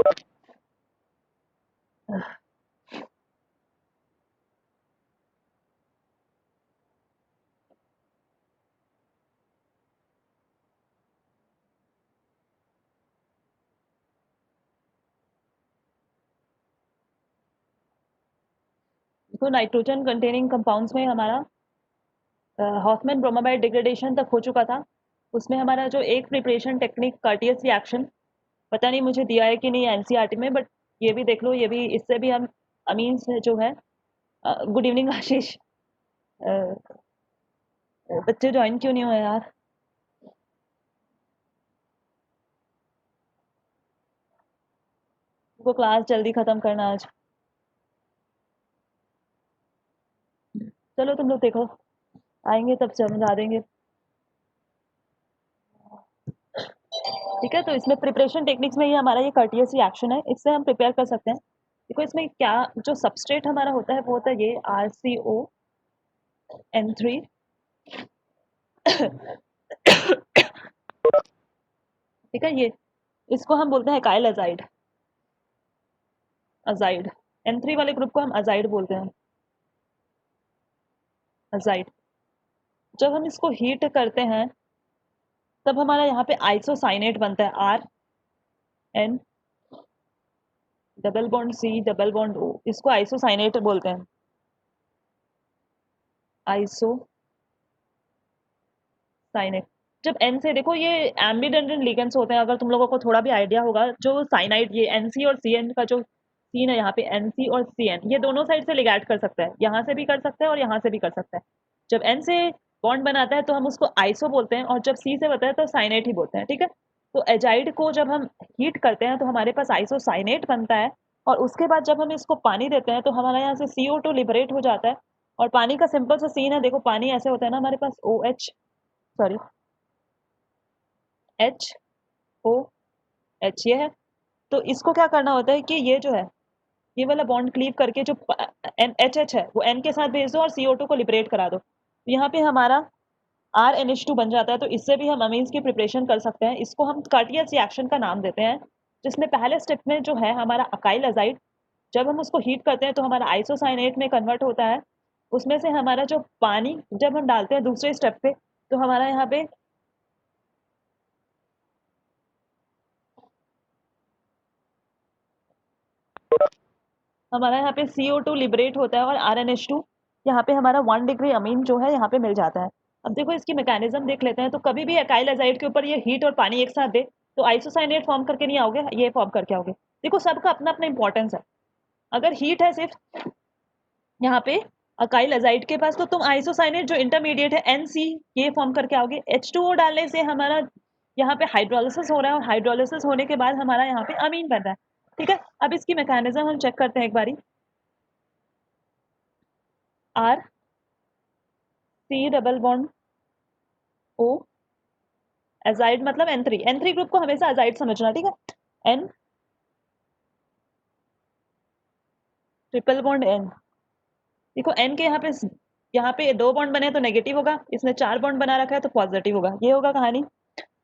तो nitrogen containing compounds में हमारा हॉफमैन ब्रोमाबाइड डिग्रेडेशन तक हो चुका था। उसमें हमारा जो एक प्रिपरेशन टेक्निक कार्टियस रिएक्शन, पता नहीं मुझे दिया है कि नहीं एनसीईआरटी में, बट ये भी देख लो, ये भी इससे भी हम अमीन्स जो है। गुड इवनिंग आशीष। बच्चे ज्वाइन क्यों नहीं हुए यार? उनको क्लास जल्दी खत्म करना आज। चलो तुम लोग देखो, आएंगे तब समझा देंगे। ठीक है, तो इसमें प्रिपरेशन टेक्निक्स में ये हमारा ये कर्टियस रिएक्शन है, इससे हम प्रिपेयर कर सकते हैं। देखो इसमें क्या जो सबस्ट्रेट हमारा होता है वो होता है ये RCON3। ठीक है, ये इसको हम बोलते हैं एकाइल अजाइड। अजाइड N3 वाले ग्रुप को हम अजाइड बोलते हैं, अजाइड। जब हम इसको हीट करते हैं तब हमारा यहाँ पे आइसोसाइनेट बनता है, RN double bond C double bond O, इसको आइसोसाइनेट बोलते हैं, आइसोसाइनेट। जब N से देखो ये एम्बिडेंटेड लिगेंड्स होते हैं, अगर तुम लोगों को थोड़ा भी आइडिया होगा, जो साइनाइड ये NC और CN का जो सीन है यहाँ पे, NC और CN ये दोनों साइड से लिगैट कर सकता है, यहाँ से भी कर सकता है और यहाँ से भी कर सकता है। जब N से बॉन्ड बनाता है तो हम उसको आइसो बोलते हैं, और जब C से बनता है तो साइनेट ही बोलते हैं। ठीक है, तो एजाइड को जब हम हीट करते हैं तो हमारे पास आइसोसाइनेट बनता है, और उसके बाद जब हम इसको पानी देते हैं तो हमारा यहाँ से CO2 लिबरेट हो जाता है। और पानी का सिंपल सा सीन है, देखो पानी ऐसे होता है ना, हमारे पास OH, सॉरी HOH ये है। तो इसको क्या करना होता है कि ये जो है, ये वाला बॉन्ड क्लीव करके जो NH है वो N के साथ भेज दो और CO2 को लिबरेट करा दो, तो यहाँ पे हमारा RNH2 बन जाता है। तो इससे भी हम अमीन्स की प्रिपरेशन कर सकते हैं। इसको हम कार्टियस रिएक्शन का नाम देते हैं, जिसमें पहले स्टेप में जो है हमारा अकाइल अजाइड, जब हम उसको हीट करते हैं तो हमारा आइसोसाइनेट में कन्वर्ट होता है। उसमें से हमारा जो पानी जब हम डालते हैं दूसरे स्टेप पे, तो हमारा यहाँ पे CO2 लिबरेट होता है और RNH2, यहाँ पे हमारा 1 डिग्री अमीन जो है यहाँ पे मिल जाता है। अब देखो इसकी मैकेनिज्म देख लेते हैं। तो कभी भी अकाइल अजाइड के ऊपर ये हीट और पानी एक साथ दे तो आइसोसाइनेट फॉर्म करके नहीं आओगे, ये फॉर्म करके आओगे। देखो सबका अपना अपना इंपॉर्टेंस है। अगर हीट है सिर्फ यहाँ पे अकाइल अजाइड के पास, तो तुम आइसोसाइनेट जो इंटरमीडिएट है NC ये फॉर्म करके आओगे। H2O डालने से हमारा यहाँ पे हाइड्रोलिसिस हो रहा है, और हाइड्रोलिसिस होने के बाद हमारा यहाँ पे अमीन बन रहा है। ठीक है, अब इसकी मैकेनिज्म हम चेक करते हैं एक बारी। R C double bond O, azide मतलब N3 ग्रुप को हमेशा एजाइड समझना। ठीक है, N ट्रिपल बॉन्ड N। देखो N के यहाँ पे 2 बॉन्ड बने तो नेगेटिव होगा, इसने 4 बॉन्ड बना रखा है तो पॉजिटिव होगा, ये होगा कहानी।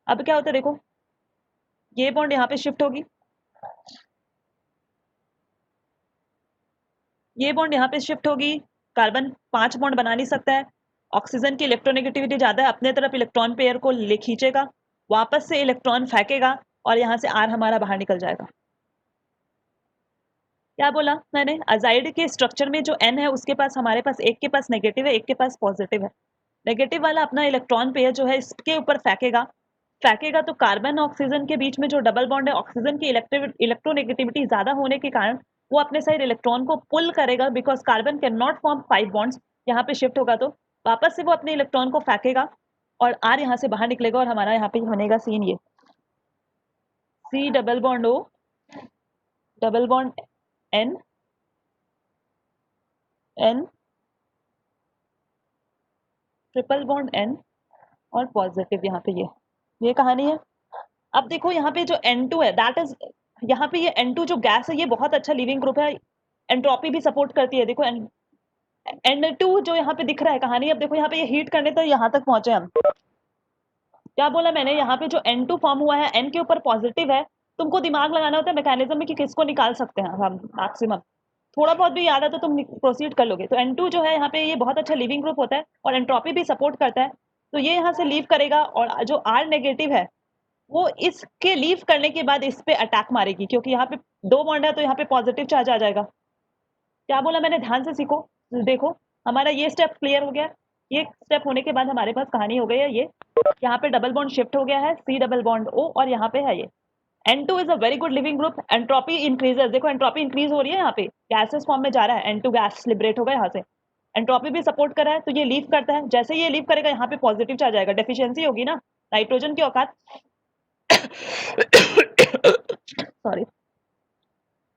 अब क्या होता है देखो, ये बॉन्ड यहाँ पे शिफ्ट होगी, ये बॉन्ड यहाँ पे शिफ्ट होगी। कार्बन 5 बॉन्ड बना नहीं सकता है, ऑक्सीजन की इलेक्ट्रोनेगेटिविटी ज्यादा है, अपने तरफ इलेक्ट्रॉन पेयर को ले खींचेगा, वापस से इलेक्ट्रॉन फेंकेगा, और यहाँ से R हमारा बाहर निकल जाएगा। क्या बोला मैंने, अजाइड के स्ट्रक्चर में जो N है उसके पास, हमारे पास एक के पास नेगेटिव है, एक के पास पॉजिटिव है। नेगेटिव वाला अपना इलेक्ट्रॉन पेयर जो है इसके ऊपर फेंकेगा, फेंकेगा तो कार्बन ऑक्सीजन के बीच में जो डबल बॉन्ड है, ऑक्सीजन की इलेक्ट्रोनेगेटिविटी ज्यादा होने के कारण वो अपने साइड इलेक्ट्रॉन को पुल करेगा, because carbon can not form 5 bonds. यहाँ पे शिफ्ट होगा तो वापस से वो अपने इलेक्ट्रॉन को फेंकेगा, और R यहाँ से बाहर निकलेगा, और हमारा यहाँ पे बनेगा सीन ये C double bond O double bond N N triple bond N, और पॉजिटिव यहाँ पे ये कहानी है। अब देखो यहाँ पे जो N2 है, दैट इज, यहाँ पे ये N2 जो गैस है ये बहुत अच्छा लिविंग ग्रुप है, एंट्रोपी भी सपोर्ट करती है। देखो N2 जो यहाँ पे दिख रहा है कहानी। अब देखो यहाँ पे ये हीट करने तो यहाँ तक पहुंचे हम। क्या बोला मैंने, यहाँ पे जो N2 फॉर्म हुआ है N के ऊपर पॉजिटिव है, तुमको दिमाग लगाना होता है मैकेनिज्म में कि किसको निकाल सकते हैं हम मैक्सिमम। थोड़ा बहुत भी याद है तो तुम प्रोसीड कर लोगे। तो N2 जो है यहाँ पे ये बहुत अच्छा लिविंग ग्रुप होता है और एंट्रोपी भी सपोर्ट करता है, तो ये यहाँ से लीव करेगा और जो R नेगेटिव है वो इसके लीव करने के बाद इस पे अटैक मारेगी, क्योंकि यहाँ पे 2 बॉन्ड है तो यहाँ पे पॉजिटिव चार्ज आ जाएगा। क्या बोला मैंने, ध्यान से सीखो। देखो हमारा ये स्टेप क्लियर हो गया। ये स्टेप होने के बाद हमारे पास कहानी हो गई है ये, यहाँ पे डबल बॉन्ड शिफ्ट हो गया है, C डबल बॉन्ड O, और यहाँ पे है ये N2 is a very good leaving group. Entropy increases, देखो एंट्रोपी इंक्रीज हो रही है, यहाँ पे गैसेस फॉर्म में जा रहा है, N2 गैस लिबरेट होगा यहाँ से, एंट्रोपी भी सपोर्ट कर रहा है, तो ये लीव करता है। जैसे ये लीव करेगा यहाँ पे पॉजिटिव चार्ज आएगा, डेफिशिएंसी होगी ना नाइट्रोजन की औकात सॉरी,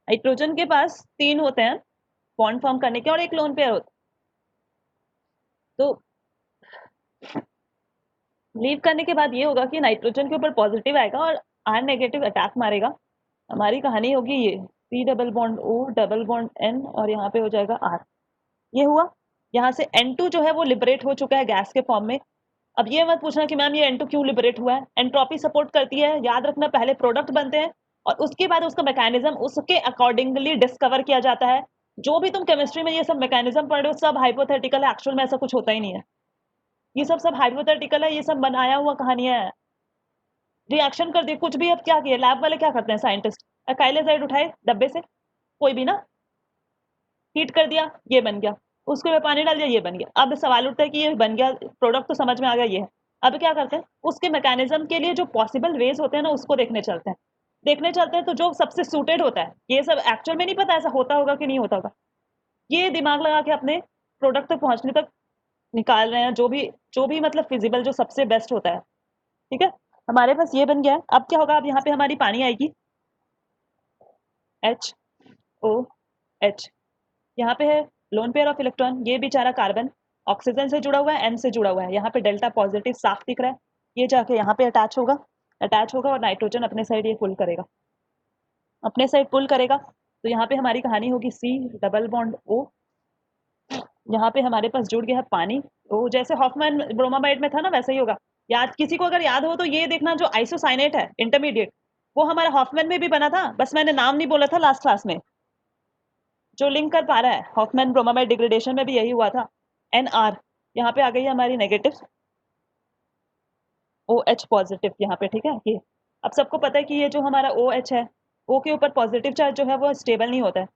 नाइट्रोजन के पास 3 होते हैं बॉन्ड फॉर्म करने के और एक लोन पेयर होता है, तो लीव करने के बाद ये होगा कि नाइट्रोजन के ऊपर पॉजिटिव आएगा और R नेगेटिव अटैक मारेगा। हमारी कहानी होगी ये C double bond O double bond N और यहाँ पे हो जाएगा R। ये हुआ, यहाँ से N2 जो है वो लिबरेट हो चुका है गैस के फॉर्म में। अब ये मत पूछना कि मैम ये N2 क्यों लिबरेट हुआ है, एंट्रोपी सपोर्ट करती है, याद रखना पहले प्रोडक्ट बनते हैं और उसके बाद उसका मैकेनिज्म उसके अकॉर्डिंगली डिस्कवर किया जाता है। जो भी तुम केमिस्ट्री में ये सब मैकेनिज्म पढ़ रहे हो सब हाइपोथेटिकल है, एक्चुअल में ऐसा कुछ होता ही नहीं है, ये सब हाइपोथेटिकल है, ये सब बनाया हुआ कहानियां है। रिएक्शन कर दी कुछ भी, अब क्या किया लैब वाले, क्या करते हैं साइंटिस्ट, अकाइलेजाइड उठाए डब्बे से कोई भी ना, हीट कर दिया ये बन गया, उसके ऊपर पानी डाल दिया ये बन गया। अब सवाल उठता है कि ये बन गया प्रोडक्ट तो समझ में आ गया ये है, अब क्या करते हैं उसके मैकेनिज्म के लिए जो पॉसिबल वेज होते हैं ना उसको देखने चलते हैं तो जो सबसे सूटेड होता है, ये सब एक्चुअल में नहीं पता ऐसा होता होगा कि नहीं होता होगा, ये दिमाग लगा के अपने प्रोडक्ट तक पहुंचने तक निकाल रहे हैं, जो भी मतलब फिजिबल जो सबसे बेस्ट होता है। ठीक है, हमारे पास ये बन गया है। अब क्या होगा, अब यहाँ पे हमारी पानी आएगी HOH, यहाँ पे है लोन पेयर ऑफ इलेक्ट्रॉन, ये बेचारा कार्बन ऑक्सीजन से जुड़ा हुआ है, N से जुड़ा हुआ है, यहाँ पे डेल्टा पॉजिटिव साफ दिख रहा है, ये जाके यहाँ पे अटैच होगा और नाइट्रोजन अपने साइड ये पुल करेगा, अपने साइड पुल करेगा, तो यहाँ पे हमारी कहानी होगी C डबल बॉन्ड O, यहाँ पे हमारे पास जुड़ गया है पानी, वो जैसे हॉफमैन ब्रोमाबाइड में था ना वैसे ही होगा। याद किसी को अगर याद हो तो ये देखना, जो आइसोसाइनेट है इंटरमीडिएट वो हमारा हॉफमैन में भी बना था, बस मैंने नाम नहीं बोला था लास्ट क्लास में। जो लिंक कर पा रहा है, हॉफमैन ब्रोमाबाइड डिग्रेडेशन में भी यही हुआ था। NR यहाँ पे आ गई है हमारी नेगेटिव, OH पॉजिटिव यहाँ पे, ठीक है। ये अब सबको पता है कि ये जो हमारा OH है, O के ऊपर पॉजिटिव चार्ज जो है वो स्टेबल नहीं होता है,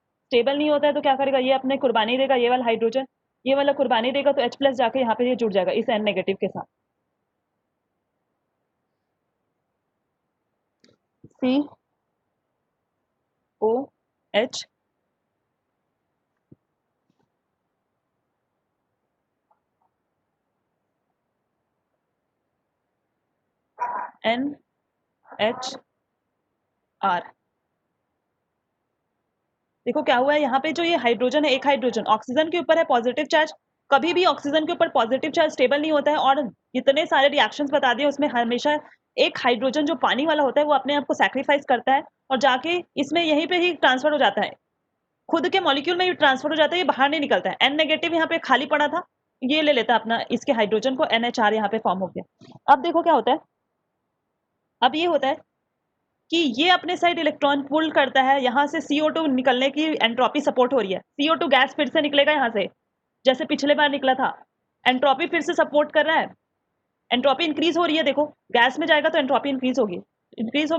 तो क्या करेगा ये अपने कुर्बानी देगा, ये वाला हाइड्रोजन ये वाला कुर्बानी देगा, तो H+ जाके यहाँ पे ये जुड़ जाएगा इस N नेगेटिव के साथ। COH NHR, देखो क्या हुआ है यहाँ पे, जो ये हाइड्रोजन है, एक हाइड्रोजन ऑक्सीजन के ऊपर है पॉजिटिव चार्ज, कभी भी ऑक्सीजन के ऊपर पॉजिटिव चार्ज स्टेबल नहीं होता है, और इतने सारे रिएक्शंस बता दिए उसमें हमेशा एक हाइड्रोजन जो पानी वाला होता है वो अपने आप को सैक्रिफाइस करता है और जाके इसमें यहीं पे ही ट्रांसफर हो जाता है, खुद के मॉलिक्यूल में ही ट्रांसफर हो जाता है, ये बाहर नहीं निकलता है। N नेगेटिव यहाँ पे खाली पड़ा था, ये ले लेता अपना इसके हाइड्रोजन को, NHR यहाँ पे फॉर्म हो गया। अब देखो क्या होता है, अब ये होता है कि ये अपने साइड इलेक्ट्रॉन पुल करता है, यहाँ से CO2 निकलने की एंट्रोपी सपोर्ट हो रही है, CO2 गैस फिर से निकलेगा यहाँ से जैसे पिछले बार निकला था, एंट्रोपी फिर से सपोर्ट कर रहा है, एंट्रोपी इंक्रीज हो रही है, देखो गैस में जाएगा तो एंट्रोपी इंक्रीज होगी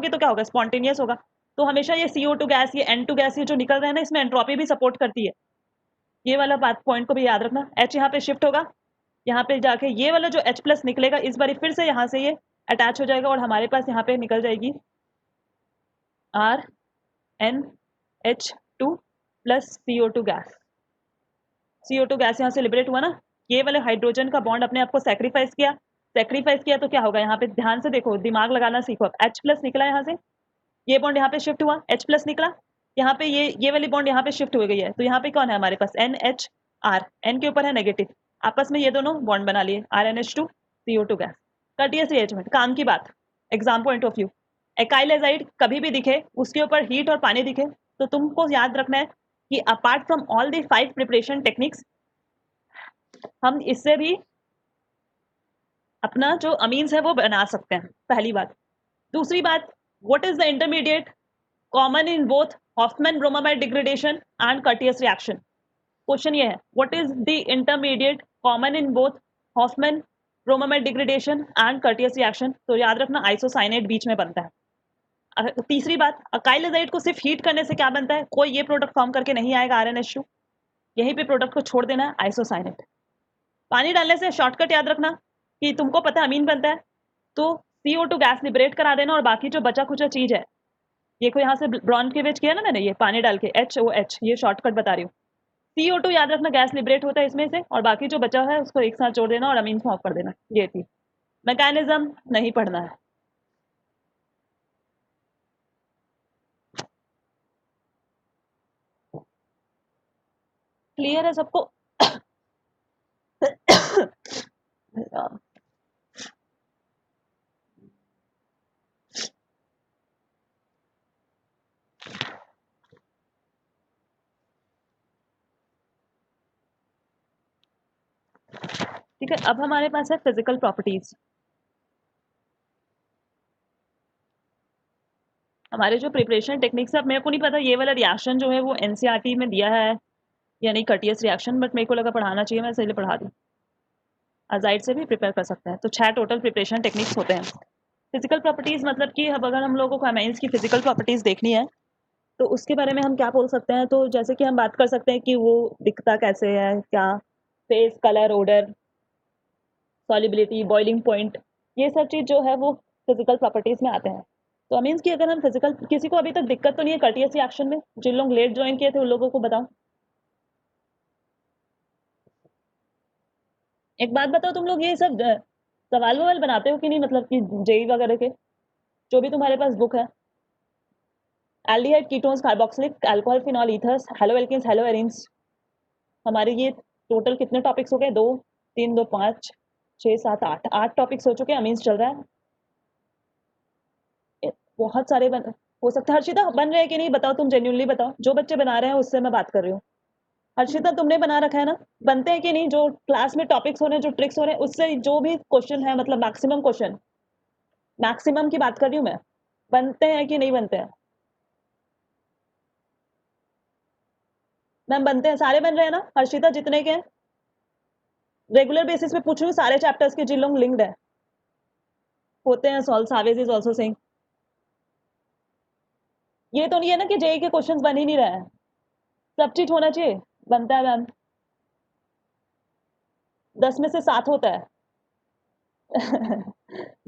तो क्या होगा, स्पॉन्टेनियस होगा, तो हमेशा ये CO2 गैस, ये N2 गैस, ये जो निकल रहा है ना इसमें एंट्रोपी भी सपोर्ट करती है, ये वाला बात पॉइंट को भी याद रखना। H यहाँ पे शिफ्ट होगा, यहाँ पे जाके ये वाला जो H+ निकलेगा इस बार फिर से यहाँ से ये अटैच हो जाएगा और हमारे पास यहाँ पे निकल जाएगी RNH2 plus CO2 gas, CO2 gas यहाँ से लिबरेट हुआ ना, ये वाले हाइड्रोजन का बॉन्ड अपने आप को सैक्रिफाइस किया तो क्या होगा, यहाँ पे ध्यान से देखो, दिमाग लगाना सीखो। अब H+ निकला यहाँ से, ये बॉन्ड यहाँ पे शिफ्ट हुआ, H+ निकला, यहाँ पे ये वाली बॉन्ड यहाँ पे शिफ्ट हो गई है, तो यहाँ पे कौन है हमारे पास NHR, N के ऊपर है नेगेटिव, आपस में ये दोनों बॉन्ड बना लिए, RNH2 CO2 गैस, कर्टियस रिएरेंजमेंट, काम की बात, एग्जाम पॉइंट ऑफ व्यू। एकाइलेजाइड कभी भी दिखे उसके ऊपर हीट और पानी दिखे तो तुमको याद रखना है कि apart from all the 5 preparation techniques, हम इससे भी अपना जो अमीन्स है वो बना सकते हैं, पहली बात। दूसरी बात, what is the intermediate, common in both Hofmann bromamide degradation and Curtius reaction. Question ये है, what is the intermediate common in both Hofmann bromamide degradation and Curtius reaction? तो याद रखना आइसोसाइनेट बीच में बनता है। तीसरी बात, अकाइल एजाइड को सिर्फ हीट करने से क्या बनता है? कोई ये प्रोडक्ट फॉर्म करके नहीं आएगा आरएनएस2, यहीं पे प्रोडक्ट को छोड़ देना है आइसोसाइनेट। पानी डालने से शॉर्टकट याद रखना कि तुमको पता है अमीन बनता है, तो CO2 गैस लिबरेट करा देना और बाकी जो बचा खुचा चीज है, ये को यहाँ से ब्रॉन के वेज किया ना मैंने, ये पानी डाल के HOH, ये शॉर्टकट बता रही हूँ। CO2 याद रखना गैस लिबरेट होता है इसमें से, और बाकी जो बचा है उसको एक साथ जोड़ देना और अमीन फॉर्म कर देना। ये थी मैकेनिज्म, नहीं पढ़ना है। क्लियर है सबको? ठीक है, अब हमारे पास है फिजिकल प्रॉपर्टीज। हमारे जो प्रिपरेशन टेक्निक्स है, अब मेरे को नहीं पता ये वाला रिएक्शन जो है वो एनसीईआरटी में दिया है या नहीं, कर्टियस रिएक्शन, बट मेरे को लगा पढ़ाना चाहिए, मैं इसलिए पढ़ा दी। अजाइड से भी प्रिपेयर कर सकते हैं। तो 6 टोटल प्रिपरेशन टेक्निक्स होते हैं। फिजिकल प्रॉपर्टीज मतलब कि अब अगर हम लोगों को अमाइंस की फिजिकल प्रॉपर्टीज देखनी है तो उसके बारे में हम क्या बोल सकते हैं? तो जैसे कि हम बात कर सकते हैं कि वो दिखता कैसे है, क्या face, colour, odour, solubility, boiling point, ये सब चीज जो है वो फिजिकल प्रॉपर्टीज में आते हैं। तो मीन्स कि अगर हम फिजिकल, किसी को अभी तक दिक्कत तो नहीं है कर्टियस रिएक्शन में? जिन लोग लेट ज्वाइन किए थे उन लोगों को बताओ। एक बात बताओ, तुम लोग ये सब सवाल ववाल बनाते हो कि नहीं, मतलब कि जेई वगैरह के जो भी तुम्हारे पास बुक है? Aldehyde, ketones, carboxylic, alcohol, phenol, ethers, halo alkanes, halo arenes, हमारे ये टोटल कितने टॉपिक्स हो गए? 2 3 2 5 6 7 8, 8 टॉपिक्स हो चुके हैं। अमीन्स चल रहा है, बहुत सारे बन हो सकता है। हर्षिता बन रहे हैं कि नहीं बताओ, तुम जेन्युइनली बताओ, जो बच्चे बना रहे हैं उससे मैं बात कर रही हूँ। हर्षिता तुमने बना रखा है ना? बनते हैं कि नहीं? जो क्लास में टॉपिक्स हो रहे हैं, जो ट्रिक्स हो रहे हैं, उससे जो भी क्वेश्चन है, मतलब मैक्सिमम क्वेश्चन, मैक्सिमम की बात कर रही हूँ मैं, बनते हैं कि नहीं बनते हैं? मैम बनते हैं, सारे बन रहे हैं ना हर्षिता, जितने के हैं? रेगुलर बेसिस पे पूछ रही हूँ, सारे चैप्टर्स के जिन लोग लिंक्ड है होते हैं। Solve Chavez is also saying, ये तो नहीं है ना कि जेई के क्वेश्चंस बन ही नहीं रहे हैं? सब चीज होना चाहिए। बनता है मैम, 10 में से 7 होता है।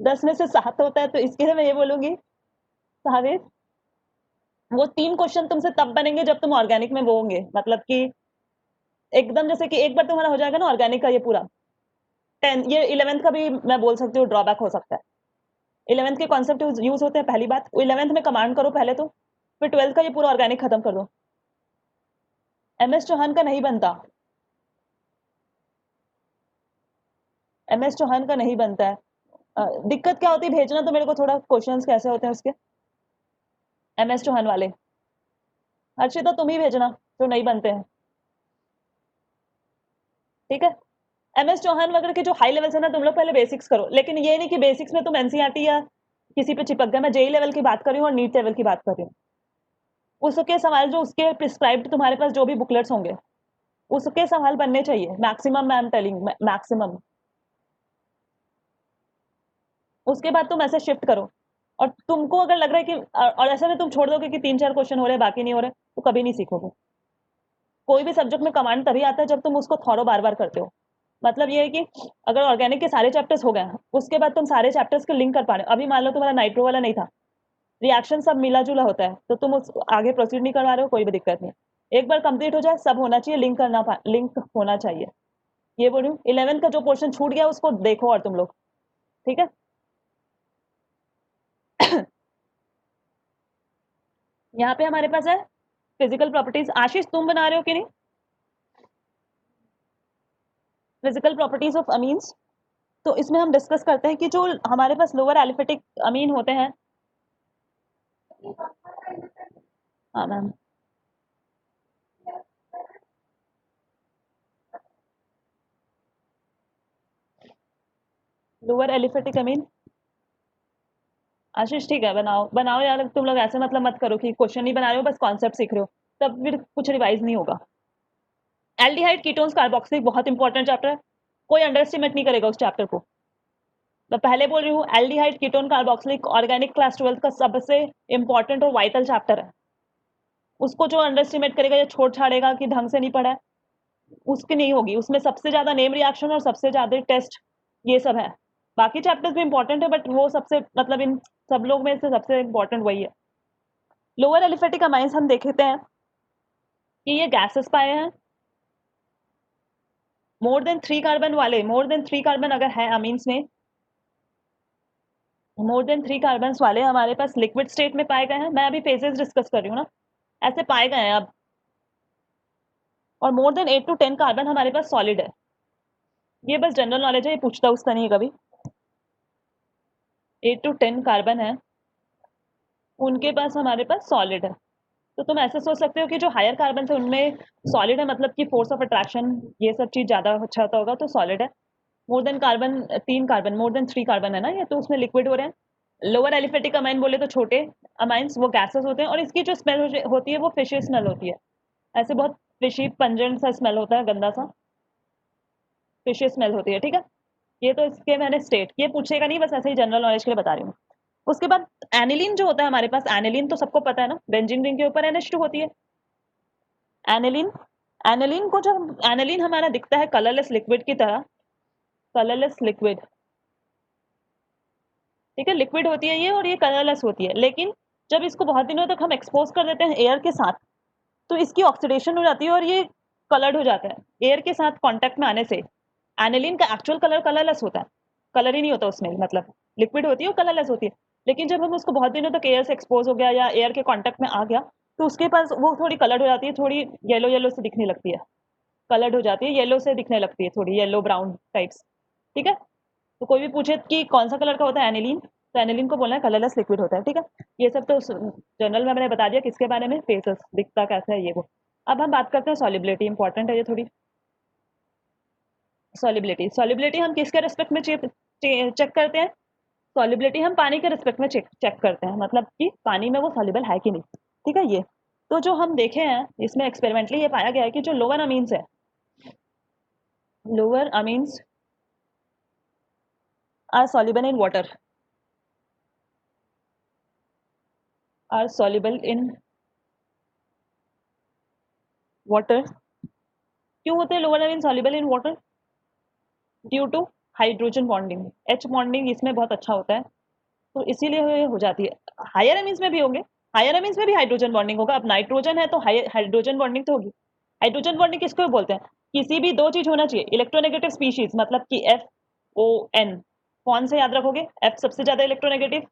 10 में से 7 होता है, तो इसके लिए मैं ये बोलूंगी सावेज, वो 3 क्वेश्चन तुमसे तब बनेंगे जब तुम ऑर्गेनिक में वो होंगे, मतलब कि एकदम जैसे कि एक बार तुम्हारा हो जाएगा ना ऑर्गेनिक का ये पूरा 10, ये 11th का भी मैं बोल सकती हूँ ड्रॉबैक हो सकता है। 11th के कॉन्सेप्ट यूज होते हैं, पहली बात 11th में कमांड करो पहले, तो फिर 12th का ये पूरा ऑर्गेनिक खत्म कर दो। MS चौहान का नहीं बनता, MS चौहान का नहीं बनता है। दिक्कत क्या होती है, भेजना तो मेरे को थोड़ा क्वेश्चंस कैसे होते हैं उसके, MS चौहान वाले। अर्चिता तुम ही भेजना जो नहीं बनते हैं, ठीक है? MS चौहान वगैरह के जो हाई लेवल है ना, तुम लोग पहले बेसिक्स करो, लेकिन ये नहीं कि बेसिक्स में तुम एनसीईआरटी या किसी पे चिपक गए। मैं जेई लेवल की बात कर रही हूँ और नीट लेवल की बात कर रही हूँ। उसके सवाल जो उसके प्रिस्क्राइब्ड तुम्हारे पास जो भी बुकलेट्स होंगे, उसके सवाल बनने चाहिए मैक्सिमम, मैं एम टेलिंग मैक्सिमम। उसके बाद तुम ऐसे शिफ्ट करो, और तुमको अगर लग रहा है कि और ऐसा में तुम छोड़ दोगे कि 3 4 क्वेश्चन हो रहे हैं बाकी नहीं हो रहे, तो कभी नहीं सीखोगे। कोई भी सब्जेक्ट में कमांड तभी आता है जब तुम उसको थॉरो बार बार करते हो। मतलब ये है कि अगर ऑर्गेनिक के सारे चैप्टर्स हो गए, उसके बाद तुम सारे चैप्टर्स के लिंक कर पा रहे हो। अभी मान लो तुम्हारा नाइट्रो वाला नहीं था, रिएक्शन सब मिला जुला होता है, तो तुम उस आगे प्रोसीड नहीं करवा रहे हो, कोई भी दिक्कत नहीं। एक बार कंप्लीट हो जाए, सब होना चाहिए, लिंक होना चाहिए। ये बोल रही हूँ, 11th का जो पोर्शन छूट गया उसको देखो और तुम लोग, ठीक है? यहाँ पे हमारे पास है फिजिकल प्रॉपर्टीज। आशीष तुम बना रहे हो कि नहीं? Physical properties of amines. तो इसमें हम डिस्कस करते हैं कि जो हमारे पास लोअर एलिफेटिक अमीन होते हैं। हाँ मैम, लोअर एलिफेटिक अमीन, आशीष ठीक है, बनाओ बनाओ यार, तुम लोग ऐसे मतलब मत करो कि क्वेश्चन नहीं बना रहे हो, बस कॉन्सेप्ट सीख रहे हो, तब फिर कुछ रिवाइज नहीं होगा। एल्डिहाइड कीटोन्स कार्बोक्सिलिक बहुत इंपॉर्टेंट चैप्टर है, कोई अंडर एस्टिमेट नहीं करेगा उस चैप्टर को। मैं पहले बोल रही हूँ, aldehyde ketone carboxylic organic class 12 का सबसे इंपॉर्टेंट और वाइटल चैप्टर है। उसको जो अंडर एस्टिमेट करेगा या छोड़ छाड़ेगा कि ढंग से नहीं पढ़ा है, उसकी नहीं होगी। उसमें सबसे ज्यादा नेम रिएक्शन और सबसे ज्यादा टेस्ट ये सब है। बाकी चैप्टर्स भी इंपॉर्टेंट है, बट वो सबसे मतलब इन सब लोग में से सबसे इंपॉर्टेंट वही है। लोअर एलिफेटिक अमाइंस हम देखते हैं कि ये गैसेस पाए हैं। मोर देन 3 कार्बन वाले, मोर देन 3 कार्बन अगर है अमीन्स में, मोर देन 3 कार्बन वाले हमारे पास लिक्विड स्टेट में पाए गए हैं। मैं अभी फेजेस डिस्कस कर रही हूँ ना, ऐसे पाए गए हैं अब। और मोर देन 8 to 10 कार्बन हमारे पास सॉलिड है। ये बस जनरल नॉलेज है, ये पूछता उसका नहीं है कभी। 8 to 10 कार्बन है, उनके पास हमारे पास सॉलिड है। तो तुम ऐसे सोच सकते हो कि जो हायर कार्बन है उनमें सॉलिड है, मतलब कि फोर्स ऑफ अट्रैक्शन ये सब चीज ज्यादा अच्छा होता होगा, तो सॉलिड है। More than carbon 3 carbon, more than 3 carbon है ना ये, तो उसमें लिक्विड हो रहे हैं। लोअर एलिफेटिक अमाइन बोले तो छोटे अमाइंस वो गैसेस होते हैं, और इसकी जो स्मेल होती है वो फिशी स्मेल होती है। ऐसे बहुत फिशी पंजेंट सा स्मेल होता है, गंदा सा फिशी स्मेल होती है, ठीक है। ये तो इसके मैंने स्टेट, ये पूछेगा नहीं, बस ऐसे ही जनरल नॉलेज के लिए बता रही हूँ। उसके बाद एनिलीन जो होता है हमारे पास, एनिलीन तो सबको पता है ना, बेंजीन रिंग के ऊपर NH2 होती है। एनिलीन, एनिलीन को जब एनिलीन हमारा दिखता है कलरलेस लिक्विड की तरह, कलरलेस लिक्विड, ठीक है, लिक्विड होती है ये और ये कलरलेस होती है। लेकिन जब इसको बहुत दिनों तक हम एक्सपोज कर देते हैं एयर के साथ, तो इसकी ऑक्सीडेशन हो जाती है और ये कलर्ड हो जाता है एयर के साथ कांटेक्ट में आने से। एनिलीन का एक्चुअल कलर कलरलेस होता है, कलर ही नहीं होता उसमें, मतलब लिक्विड होती है और कलरलेस होती है। लेकिन जब हम उसको बहुत दिनों तक एयर से एक्सपोज हो गया या एयर के कांटेक्ट में आ गया, तो उसके पास वो थोड़ी कलर्ड हो जाती है, थोड़ी येलो येलो से दिखने लगती है, कलर्ड हो जाती है, येलो से दिखने लगती है, थोड़ी येलो ब्राउन टाइप्स, ठीक है। तो कोई भी पूछे कि कौन सा कलर का होता है एनिलीन, तो एनिलीन को बोलना है कलरलेस लिक्विड होता है, ठीक है। ये सब तो जनरल में मैंने बता दिया, किसके बारे में, फेसेस दिखता कैसा है ये वो। अब हम बात करते हैं सॉलिबिलिटी, इंपॉर्टेंट है ये थोड़ी। सॉलिबिलिटी, सॉलिबिलिटी हम किसके रेस्पेक्ट में चेक करते हैं? सॉलिबिलिटी हम पानी के रिस्पेक्ट में चेक करते हैं, मतलब कि पानी में वो सॉल्युबल है कि नहीं, ठीक है। ये तो जो हम देखे हैं इसमें एक्सपेरिमेंटली ये पाया गया है कि जो लोअर अमीन्स है, lower amines are soluble in water, are soluble in water। क्यों होते हैं lower amine soluble in water? Due to hydrogen bonding, H bonding इसमें बहुत अच्छा होता है, तो इसीलिए हो जाती है। हायर अमीन्स में भी होंगे, हायर अमीन्स में भी हाइड्रोजन बॉन्डिंग होगा। अब नाइट्रोजन है तो हाइड्रोजन बॉन्डिंग तो होगी। हाइड्रोजन बॉन्डिंग किसको बोलते हैं? किसी भी दो चीज होना चाहिए, इलेक्ट्रोनेगेटिव स्पीशीज, मतलब कि FON। कौन से याद रखोगे? F सबसे ज्यादा इलेक्ट्रोनेगेटिव,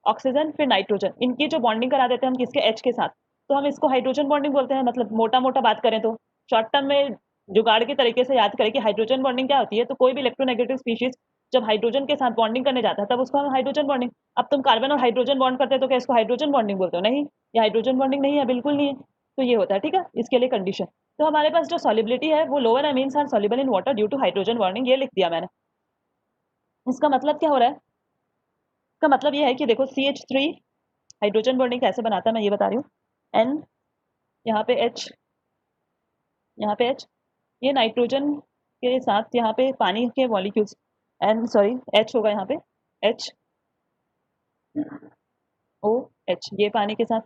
ऑक्सीजन फिर नाइट्रोजन, इनकी जो बॉन्डिंग करा देते हैं हम किसके, H के साथ, तो हम इसको हाइड्रोजन बॉन्डिंग बोलते हैं। मतलब मोटा मोटा बात करें तो, शॉर्ट टर्म में जुगाड़ के तरीके से याद करें कि हाइड्रोजन बॉन्डिंग क्या होती है, तो कोई भी इलेक्ट्रोनेगेटिव स्पीशीज जब हाइड्रोजन के साथ बॉन्डिंग करने जाता है तब उसको हम हाइड्रोजन बॉन्डिंग। अब तुम कार्बन और हाइड्रोजन बॉन्ड करते हो तो क्या इसको हाइड्रोजन बॉन्डिंग बोलते हो? नहीं, ये हाइड्रोजन बॉन्डिंग नहीं है, बिल्कुल नहीं है। तो ये होता है, ठीक है, इसके लिए कंडीशन। तो हमारे पास जो सॉलिबिलिटी है वो lower amines are soluble in water due to hydrogen bonding, ये लिख दिया मैंने। इसका मतलब क्या हो रहा है? इसका मतलब ये है कि देखो CH3 हाइड्रोजन बॉन्डिंग कैसे बनाता है मैं ये बता रही हूँ। N, यहाँ पे H, यहाँ पे H, ये नाइट्रोजन के साथ यहाँ पे पानी के मॉलिक्यूल्स, N सॉरी H होगा यहाँ पे, H O H, ये पानी के साथ।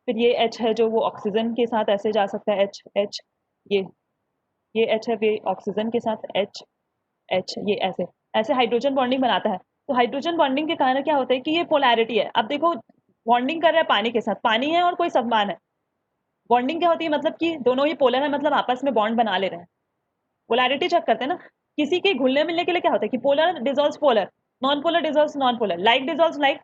फिर ये H है जो वो ऑक्सीजन के साथ ऐसे जा सकता है, H H, ये ये H है, ये ऑक्सीजन के साथ H H, ये ऐसे ऐसे हाइड्रोजन बॉन्डिंग बनाता है। तो हाइड्रोजन बॉन्डिंग के कारण क्या होता है कि ये पोलैरिटी है। अब देखो बॉन्डिंग कर रहा है पानी के साथ, पानी है और कोई समान है। बॉन्डिंग क्या होती है? मतलब कि दोनों ही पोलर है, मतलब आपस में बॉन्ड बना ले रहे हैं। पोलैरिटी चेक करते हैं ना, किसी के घुलने मिलने के लिए क्या होता है कि polar dissolves polar, non polar dissolves non polar, like dissolves like,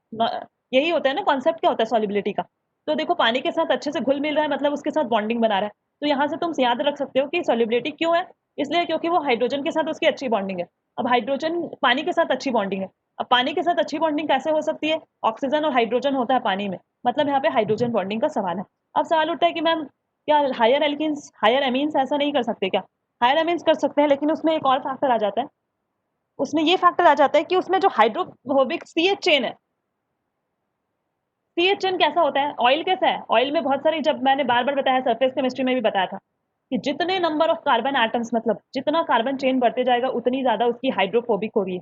यही होता है ना कॉन्सेप्ट, क्या होता है सॉलिबिलिटी का। तो देखो पानी के साथ अच्छे से घुल मिल रहा है, मतलब उसके साथ बॉन्डिंग बना रहा है। तो यहाँ से तुम याद रख सकते हो कि सॉलिबिलिटी क्यों है, इसलिए क्योंकि वो हाइड्रोजन के साथ उसकी अच्छी बॉन्डिंग है। अब हाइड्रोजन पानी के साथ अच्छी बॉन्डिंग है, अब पानी के साथ अच्छी बॉन्डिंग कैसे हो सकती है? ऑक्सीजन और हाइड्रोजन होता है पानी में, मतलब यहाँ पे हाइड्रोजन बॉन्डिंग का सवाल है। अब सवाल उठता है कि मैम क्या हायर एल्किन्स हायर एमीन्स ऐसा नहीं कर सकते क्या? हायर एमीन्स कर सकते हैं, लेकिन उसमें एक और फैक्टर आ जाता है। उसमें ये फैक्टर आ जाता है कि उसमें जो हाइड्रोफोबिक CH चेन है, CHN कैसा होता है, ऑयल कैसा है, ऑयल में बहुत सारी, जब मैंने बार बार बताया सरफेस केमिस्ट्री में भी बताया था कि जितने नंबर ऑफ कार्बन एटम्स, मतलब जितना कार्बन चेन बढ़ते जाएगा उतनी ज्यादा उसकी हाइड्रोफोबिक होगी।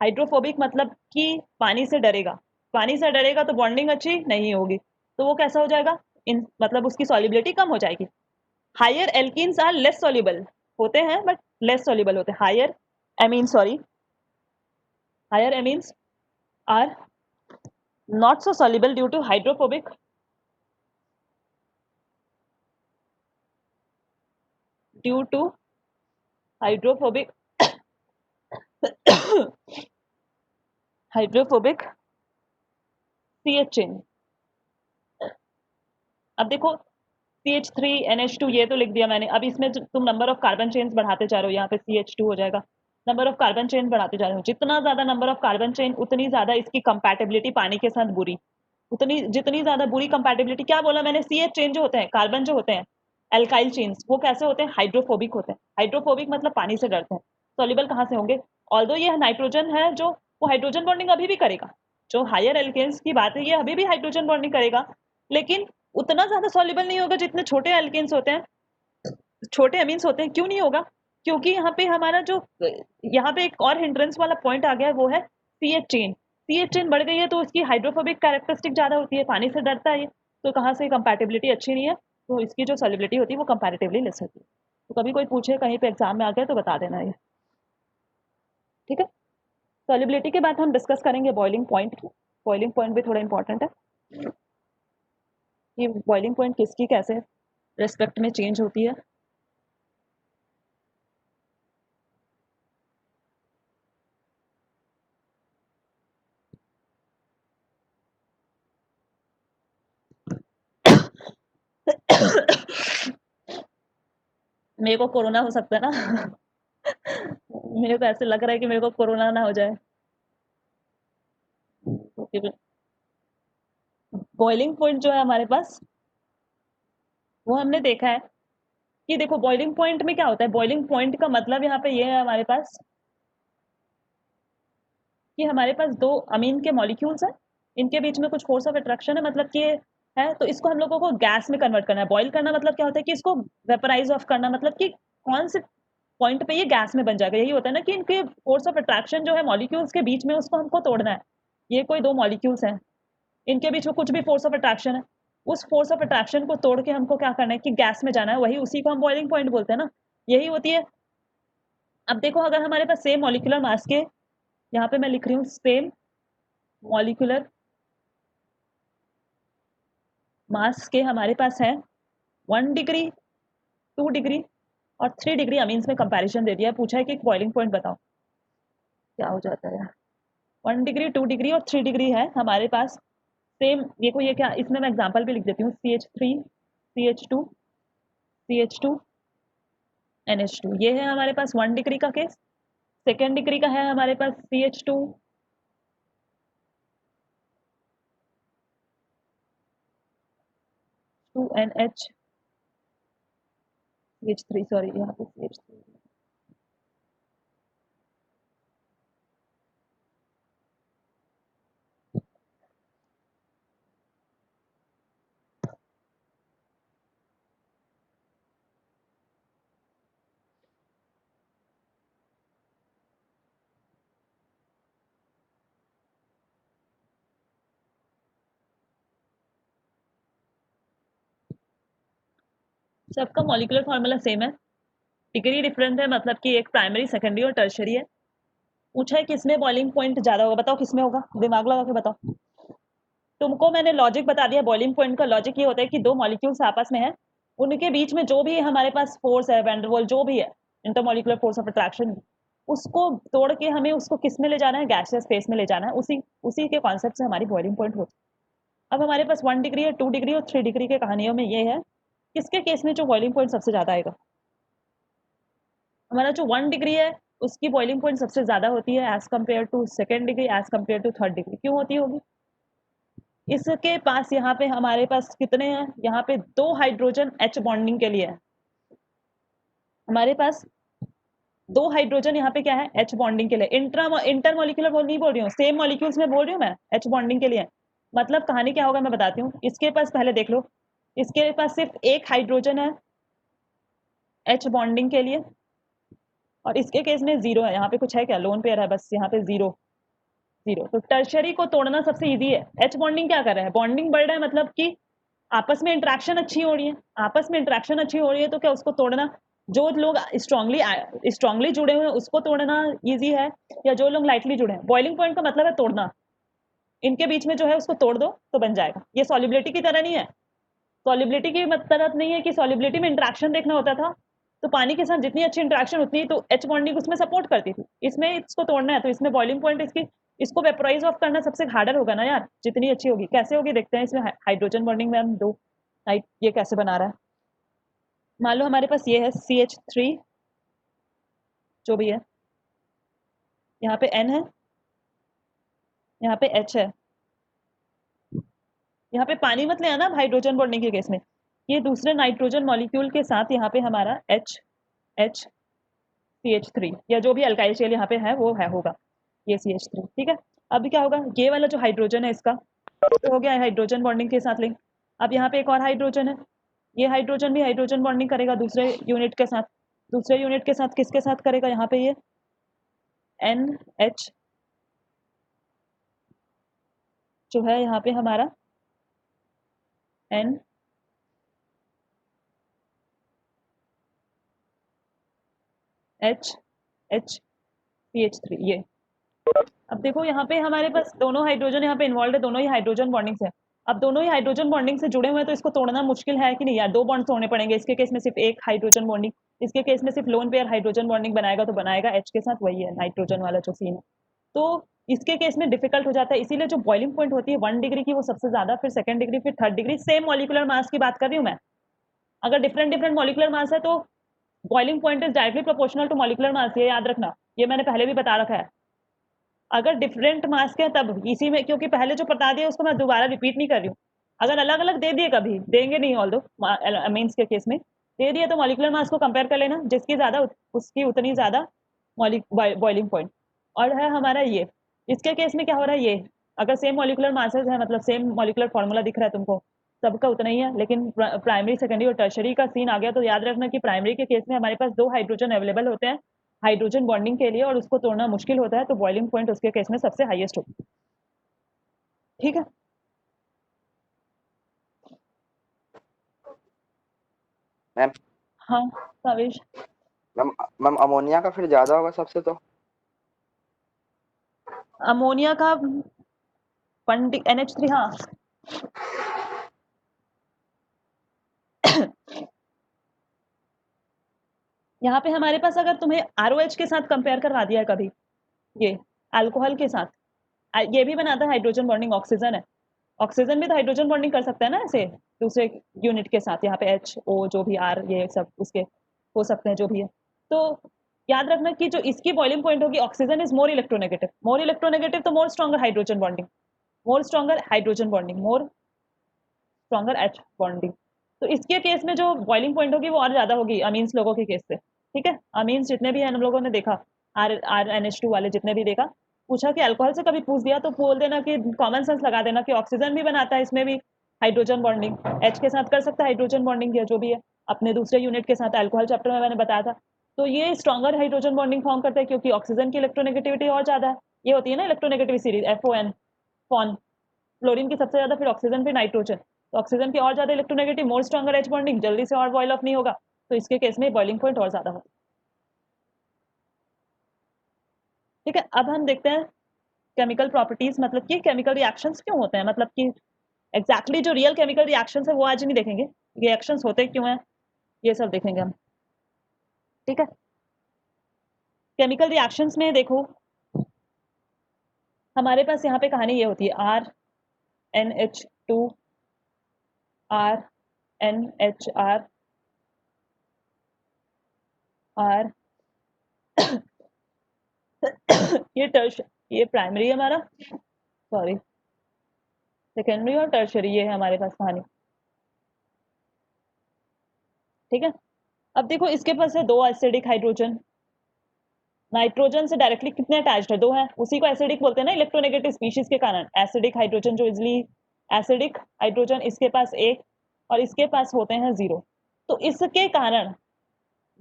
हाइड्रोफोबिक मतलब कि पानी से डरेगा, पानी से डरेगा तो बॉन्डिंग अच्छी नहीं होगी, तो वो कैसा हो जाएगा, इन मतलब उसकी सॉल्युबिलिटी कम हो जाएगी। Higher alkenes are less soluble, होते हैं बट लेस सॉल्युबल होते हैं। Higher amine sorry higher amines are not so soluble due to hydrophobic due to hydrophobic hydrophobic CH chain. अब देखो CH3NH2 ये तो लिख दिया मैंने, अब इसमें तुम नंबर ऑफ कार्बन चेन्स बढ़ाते जा रहे हो, यहाँ पे CH2 हो जाएगा, नंबर ऑफ कार्बन चेन बढ़ाते जा रहे हो, जितना ज्यादा नंबर ऑफ कार्बन चेन उतनी ज्यादा इसकी कंपैटिबिलिटी पानी के साथ बुरी, उतनी जितनी ज्यादा बुरी कंपैटिबिलिटी, क्या बोला मैंने, CH चेन जो होते हैं, कार्बन जो होते हैं एल्काइल चेन्स, वो कैसे होते हैं, हाइड्रोफोबिक होते हैं। हाइड्रोफोबिक मतलब पानी से डरते हैं। सॉल्युबल कहाँ से होंगे, ऑल्दो ये नाइट्रोजन है जो, वो हाइड्रोजन बॉन्डिंग अभी भी करेगा, जो हायर एल्केन्स की बात है ये अभी भी हाइड्रोजन बॉन्डिंग करेगा, लेकिन उतना ज्यादा सॉल्युबल नहीं होगा जितने छोटे एल्केन्स होते हैं, छोटे अमीन्स होते हैं। क्यों नहीं होगा, क्योंकि यहाँ पे हमारा जो, यहाँ पे एक और हिंड्रेंस वाला पॉइंट आ गया है, वो है CH चेन। CH चेन बढ़ गई है तो उसकी हाइड्रोफोबिक कैरेक्टरिस्टिक ज्यादा होती है, पानी से डरता है ये, तो कहाँ से कंपैटिबिलिटी अच्छी नहीं है, तो इसकी जो सॉल्युबिलिटी होती है वो कंपैरेटिवली लेस होती है। तो कभी कोई पूछे कहीं पे एग्जाम में आ गया तो बता देना ये, ठीक है। सॉल्युबिलिटी के बाद हम डिस्कस करेंगे बॉइलिंग पॉइंट की। बॉइलिंग पॉइंट भी थोड़ा इंपॉर्टेंट है कि बॉइलिंग पॉइंट किसकी कैसे रेस्पेक्ट में चेंज होती है। मेरे को कोरोना हो सकता है ना मेरे को ऐसे लग रहा है कि मेरे को कोरोना ना हो जाए। बॉइलिंग पॉइंट जो है हमारे पास, वो हमने देखा है कि देखो बॉइलिंग पॉइंट में क्या होता है, बॉइलिंग पॉइंट का मतलब यहाँ पे ये है हमारे पास कि हमारे पास दो अमीन के मॉलिक्यूल्स हैं, इनके बीच में कुछ फोर्स ऑफ अट्रैक्शन है, मतलब कि है, तो इसको हम लोगों को गैस में कन्वर्ट करना है। बॉईल करना मतलब क्या होता है कि इसको वेपराइज ऑफ करना, मतलब कि कौन से पॉइंट पे ये गैस में बन जाएगा, यही होता है ना कि इनके फोर्स ऑफ अट्रैक्शन जो है मॉलिक्यूल्स के बीच में, उसको हमको तोड़ना है। ये कोई दो मॉलिक्यूल्स हैं, इनके बीच में कुछ भी फोर्स ऑफ अट्रैक्शन है, उस फोर्स ऑफ अट्रैक्शन को तोड़ के हमको क्या करना है कि गैस में जाना है, वही उसी को हम बॉइलिंग पॉइंट बोलते हैं ना, यही होती है। अब देखो अगर हमारे पास सेम मॉलिक्यूलर मास के, यहाँ पे मैं लिख रही हूँ सेम मॉलिक्यूलर मास के हमारे पास है 1 डिग्री, 2 डिग्री और 3 डिग्री, अमीन्स में कंपैरिजन दे दिया, पूछा है कि बॉइलिंग पॉइंट बताओ, क्या हो जाता है। 1 डिग्री, 2 डिग्री और 3 डिग्री है हमारे पास सेम। देखो ये क्या, इसमें मैं एग्जांपल भी लिख देती हूँ, CH3 CH2 CH2 NH2, ये है हमारे पास 1 डिग्री का केस। सेकेंड डिग्री का है हमारे पास CH2 2NH CH3, सॉरी यहाँ पे CH3। सबका मॉलिक्यूलर फॉर्मूला सेम है, डिग्री डिफरेंट है, मतलब कि एक प्राइमरी, सेकेंडरी और टर्शरी है। पूछा है किसमें बॉइलिंग पॉइंट ज्यादा होगा, बताओ किसमें होगा, दिमाग लगा के बताओ। तुमको मैंने लॉजिक बता दिया, बॉइलिंग पॉइंट का लॉजिक ये होता है कि दो मॉलिक्यूल्स आपस में है, उनके बीच में जो भी हमारे पास फोर्स है, वैंडरवॉल जो भी है, इंटरमॉलिक्यूलर फोर्स ऑफ अट्रैक्शन, उसको तोड़ के हमें उसको किस में ले जाना है, गैसियस स्पेस में ले जाना है, उसी उसी के कॉन्सेप्ट से हमारी बॉइलिंग पॉइंट होती है। अब हमारे पास 1 डिग्री है, 2 डिग्री और 3 डिग्री के कहानियों में ये है, किसके केस में जो बॉइलिंग पॉइंट सबसे ज्यादा आएगा, हमारा जो 1 डिग्री है उसकी बॉइलिंग पॉइंट सबसे ज्यादा होती है as compare to second degree, as compare to third degree. क्यों होती होगी, इसके पास यहाँ पे हमारे पास कितने हैं, यहाँ पे दो हाइड्रोजन H बॉन्डिंग के लिए है, हमारे पास दो हाइड्रोजन यहाँ पे क्या है H बॉन्डिंग के लिए, इंटर मॉलिक्यूलर नहीं बोल रही हूँ, सेम मॉलिक्यूल्स में बोल रही हूँ मैं, H बॉन्डिंग के लिए। मतलब कहानी क्या होगा मैं बताती हूँ। इसके पास पहले देख लो, इसके पास सिर्फ एक हाइड्रोजन है एच बॉन्डिंग के लिए, और इसके केस में जीरो है। यहाँ पे कुछ है क्या? लोन पेयर है बस, यहाँ पे जीरो जीरो। तो टर्शरी को तोड़ना सबसे इजी है। एच बॉन्डिंग क्या कर रहा है? बॉन्डिंग बढ़ रहा है, मतलब कि आपस में इंटरेक्शन अच्छी हो रही है। आपस में इंटरेक्शन अच्छी हो रही है तो क्या उसको तोड़ना, जो लोग स्ट्रांगली स्ट्रांगली जुड़े हुए हैं उसको तोड़ना इजी है, या जो लोग लाइटली जुड़े हैं? बॉइलिंग पॉइंट का मतलब है तोड़ना। इनके बीच में जो है उसको तोड़ दो तो बन जाएगा। ये सॉलिबिलिटी की तरह नहीं है। सॉलिबिलिटी की मतलब नहीं है कि सॉलिबिलिटी में इंटरेक्शन देखना होता था, तो पानी के साथ जितनी अच्छी इंटरेक्शन उतनी तो एच बॉन्डिंग उसमें सपोर्ट करती थी। इसमें इसको तोड़ना है तो इसमें बॉइलिंग पॉइंट इसकी, इसको वेपोराइज ऑफ करना सबसे हार्डर होगा ना यार। जितनी अच्छी होगी, कैसे होगी देखते हैं। इसमें हाइड्रोजन बॉन्डिंग में हम दो ये कैसे बना रहा है। मान लो हमारे पास ये है CH3, जो भी है, यहाँ पे N है, यहाँ पे H है। यहाँ पे पानी मत ले आना हाइड्रोजन बॉन्डिंग के केस में। ये दूसरे नाइट्रोजन मॉलिक्यूल के साथ यहाँ पे हमारा H CH3, या जो भी अल्काइल शेल यहाँ पे है वो है होगा ये CH3। ठीक है, अब क्या होगा, ये वाला जो हाइड्रोजन है इसका तो हो गया है हाइड्रोजन बॉन्डिंग के साथ लिंक। अब यहाँ पे एक और हाइड्रोजन है, ये हाइड्रोजन भी हाइड्रोजन बॉन्डिंग करेगा दूसरे यूनिट के साथ। दूसरे यूनिट के साथ किसके साथ करेगा? यहाँ पे ये NH जो है यहाँ पे हमारा N H H CH3 ये। अब देखो यहाँ पे हमारे पास दोनों हाइड्रोजन यहाँ पे इन्वॉल्व है, दोनों ही हाइड्रोजन बॉन्डिंग से। अब दोनों ही हाइड्रोजन बॉन्डिंग से जुड़े हुए हैं तो इसको तोड़ना मुश्किल है कि नहीं यार? दो बॉन्ड तोड़ने पड़ेंगे। इसके केस में सिर्फ एक हाइड्रोजन बॉन्डिंग, इसके केस में सिर्फ लोन पेयर हाइड्रोजन बॉन्डिंग बनाएगा तो बनाएगा एच के साथ, वही है नाइट्रोजन वाला जो सीन है। तो इसके केस में डिफिकल्ट हो जाता है, इसीलिए जो बॉइलिंग पॉइंट होती है 1 डिग्री की वो सबसे ज्यादा, फिर 2nd डिग्री, फिर 3rd degree. Same molecular mass की बात कर रही हूँ मैं। अगर डिफरेंट डिफरेंट मॉलिकुलर मास है तो boiling point is directly proportional to molecular mass, ये याद रखना। ये मैंने पहले भी बता रखा है। अगर डिफरेंट मास के तब इसी में, क्योंकि पहले जो बता दिया उसको मैं दोबारा रिपीट नहीं कर रही हूँ। अगर अलग अलग दे दिए, कभी देंगे नहीं ऑल दो मीन्स के केस में दे दिए, तो मॉलिकुलर मास को कंपेयर कर लेना, जिसकी ज्यादा उसकी उतनी ज्यादा बॉइलिंग पॉइंट। और है हमारा ये, इसके केस में क्या हो रहा है, ये अगर सेम मॉलिकुलर मासेस है, मतलब सेम मॉलिकुलर फॉर्मूला दिख रहा है तुमको, सबका उतना ही है, लेकिन प्राइमरी सेकेंडरी और टर्शरी का सीन आ गया तो याद रखना कि प्राइमरी के केस में हमारे पास दो हाइड्रोजन अवेलेबल होते हैं हाइड्रोजन बॉन्डिंग के लिए, और उसको तोड़ना मुश्किल होता है, तो बॉइलिंग पॉइंट उसके केस में सबसे हाईएस्ट होगी। ठीक है, मैम हाँ कावेश। मैम मैम अमोनिया का फिर ज्यादा होगा सबसे तो। अमोनिया का NH3, हाँ। यहाँ पे हमारे पास अगर तुम्हें ROH के साथ कंपेयर करवा दिया है कभी, ये अल्कोहल के साथ, ये भी बनाता है हाइड्रोजन बॉन्डिंग, ऑक्सीजन है। ऑक्सीजन भी तो हाइड्रोजन बॉन्डिंग कर सकता है ना ऐसे दूसरे यूनिट के साथ। यहाँ पे HO जो भी R ये सब उसके हो सकते हैं जो भी है। तो याद रखना कि जो इसकी बॉइलिंग पॉइंट होगी, ऑक्सीजन इज मोर इलेक्ट्रोनेगेटिव तो more stronger hydrogen bonding, more stronger hydrogen bonding, more stronger H bonding. तो इसके केस में जो बॉइलिंग पॉइंट होगी वो और ज्यादा होगी अमीन्स लोगों के केस से। ठीक है, अमीन्स जितने भी हैं हम लोगों ने देखा, RNH2 वाले जितने भी देखा, पूछा कि अल्कोहल से कभी पूछ दिया तो बोल देना कि कॉमन सेंस लगा देना कि ऑक्सीजन भी बनाता है इसमें भी हाइड्रोजन बॉन्डिंग, H के साथ कर सकता है हाइड्रोजन बॉन्डिंग, या जो भी है अपने दूसरे यूनिट के साथ। अल्कोहल चैप्टर में मैंने बताया था। तो ये स्ट्रॉन्गर हाइड्रोजन बॉन्डिंग फॉर्म करता है क्योंकि ऑक्सीजन की इलेक्ट्रोनेगेटिविटी और ज्यादा है। ये होती है ना इलेक्ट्रोनेगेटिव सीरीज FON, फॉन, फ्लोरीन की सबसे ज्यादा, फिर ऑक्सीजन, फिर नाइट्रोजन। तो ऑक्सीजन की और ज्यादा electronegative, more stronger H bonding, जल्दी से और बॉयल ऑफ नहीं होगा, तो इसके केस में बॉइलिंग पॉइंट और ज्यादा होगा। ठीक है, अब हम देखते हैं केमिकल प्रॉपर्टीज, मतलब कि केमिकल रिएक्शंस क्यों होते हैं, मतलब कि एग्जैक्टली जो रियल केमिकल रिएक्शंस है वो आज नहीं देखेंगे, रिएक्शंस होते क्यों हैं ये सब देखेंगे हम। ठीक है, केमिकल रिएक्शंस में देखो हमारे पास यहाँ पे कहानी ये होती है, RNH2 RNHR R ये ये प्राइमरी है हमारा, सॉरी सेकेंडरी और टर्शरी, ये है हमारे पास कहानी। ठीक है, अब देखो इसके पास है दो एसिडिक हाइड्रोजन, नाइट्रोजन से डायरेक्टली कितने अटैच्ड है? दो है, उसी को एसिडिक बोलते हैं ना इलेक्ट्रोनेगेटिव स्पीशीज के कारण। एसिडिक हाइड्रोजन जो इजिली एसिडिक हाइड्रोजन इसके पास एक और इसके पास होते हैं 0। तो इसके कारण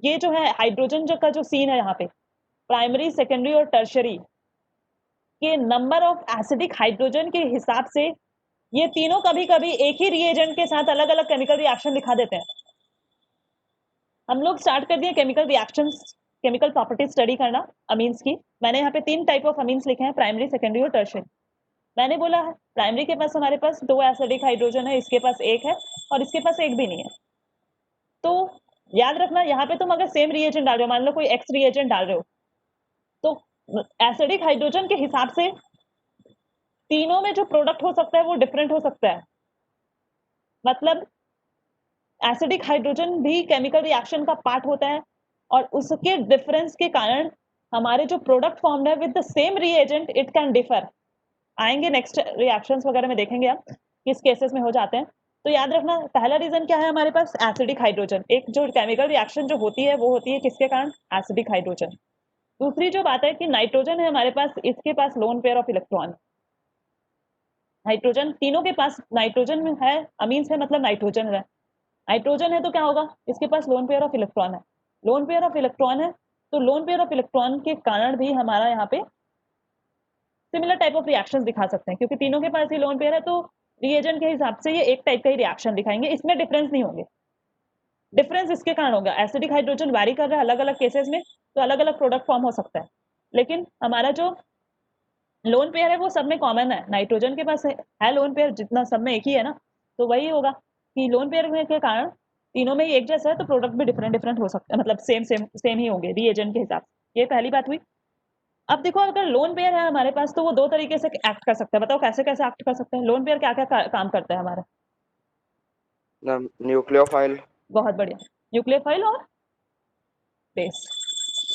ये जो है हाइड्रोजन जो का जो सीन है यहाँ पे प्राइमरी सेकेंडरी और टर्शरी के नंबर ऑफ एसिडिक हाइड्रोजन के हिसाब से ये तीनों कभी कभी एक ही रिएजेंट के साथ अलग अलग केमिकल रिएक्शन दिखा देते हैं। हम लोग स्टार्ट कर दिए chemical reactions, chemical property study करना अमीन्स की। मैंने यहाँ पे 3 टाइप ऑफ अमीन्स लिखे हैं, प्राइमरी सेकेंडरी और टर्शरी। मैंने बोला है प्राइमरी के पास हमारे पास 2 एसिडिक हाइड्रोजन है, इसके पास 1 है और इसके पास 1 भी नहीं है। तो याद रखना यहाँ पे तुम अगर सेम रिएजेंट डाल रहे हो, मान लो कोई एक्स रिएजेंट डाल रहे हो, तो एसिडिक हाइड्रोजन के हिसाब से तीनों में जो प्रोडक्ट हो सकता है वो डिफरेंट हो सकता है। मतलब एसिडिक हाइड्रोजन भी केमिकल रिएक्शन का पार्ट होता है और उसके डिफरेंस के कारण हमारे जो प्रोडक्ट फॉर्म्ड है with the same reagent it can differ. आएंगे नेक्स्ट रिएक्शंस वगैरह में देखेंगे हम किस केसेस में हो जाते हैं। तो याद रखना पहला रीजन क्या है हमारे पास, एसिडिक हाइड्रोजन। एक जो केमिकल रिएक्शन जो होती है वो होती है किसके कारण, एसिडिक हाइड्रोजन। दूसरी जो बात है कि नाइट्रोजन है हमारे पास, इसके पास lone pair of electron. Hydrogen तीनों के पास नाइट्रोजन है, अमीन्स है मतलब नाइट्रोजन है। नाइट्रोजन है तो क्या होगा, इसके पास लोन पेयर ऑफ इलेक्ट्रॉन है। लोन पेयर ऑफ इलेक्ट्रॉन है तो लोन पेयर ऑफ इलेक्ट्रॉन के कारण भी हमारा यहाँ पे सिमिलर टाइप ऑफ रिएक्शंस दिखा सकते हैं, क्योंकि तीनों के पास ही लोन पेयर है तो रिएजेंट के हिसाब से ये एक टाइप का ही रिएक्शन दिखाएंगे, इसमें डिफरेंस नहीं होंगे। डिफरेंस इसके कारण होगा एसिडिक हाइड्रोजन वैरी कर रहा है अलग अलग केसेस में, तो अलग अलग प्रोडक्ट फॉर्म हो सकता है। लेकिन हमारा जो लोन पेयर है वो सब में कॉमन है, नाइट्रोजन के पास है लोन पेयर, जितना सब में एक ही है ना, तो वही होगा कि लोन पेयर के कारण तीनों में ही एक जैसा है तो प्रोडक्ट भी डिफरेंट डिफरेंट हो सकता है, मतलब सेम सेम सेम ही होंगे रिएजेंट के हिसाब से। ये पहली बात हुई। अब देखो अगर लोन पेयर है हमारे पास तो वो 2 तरीके से एक्ट कर सकता है। बताओ कैसे कैसे एक्ट कर सकते हैं, लोन पेयर क्या क्या काम करता है हमारा। न्यूक्लियोफाइल, बहुत बढ़िया, न्यूक्लियोफाइल और base.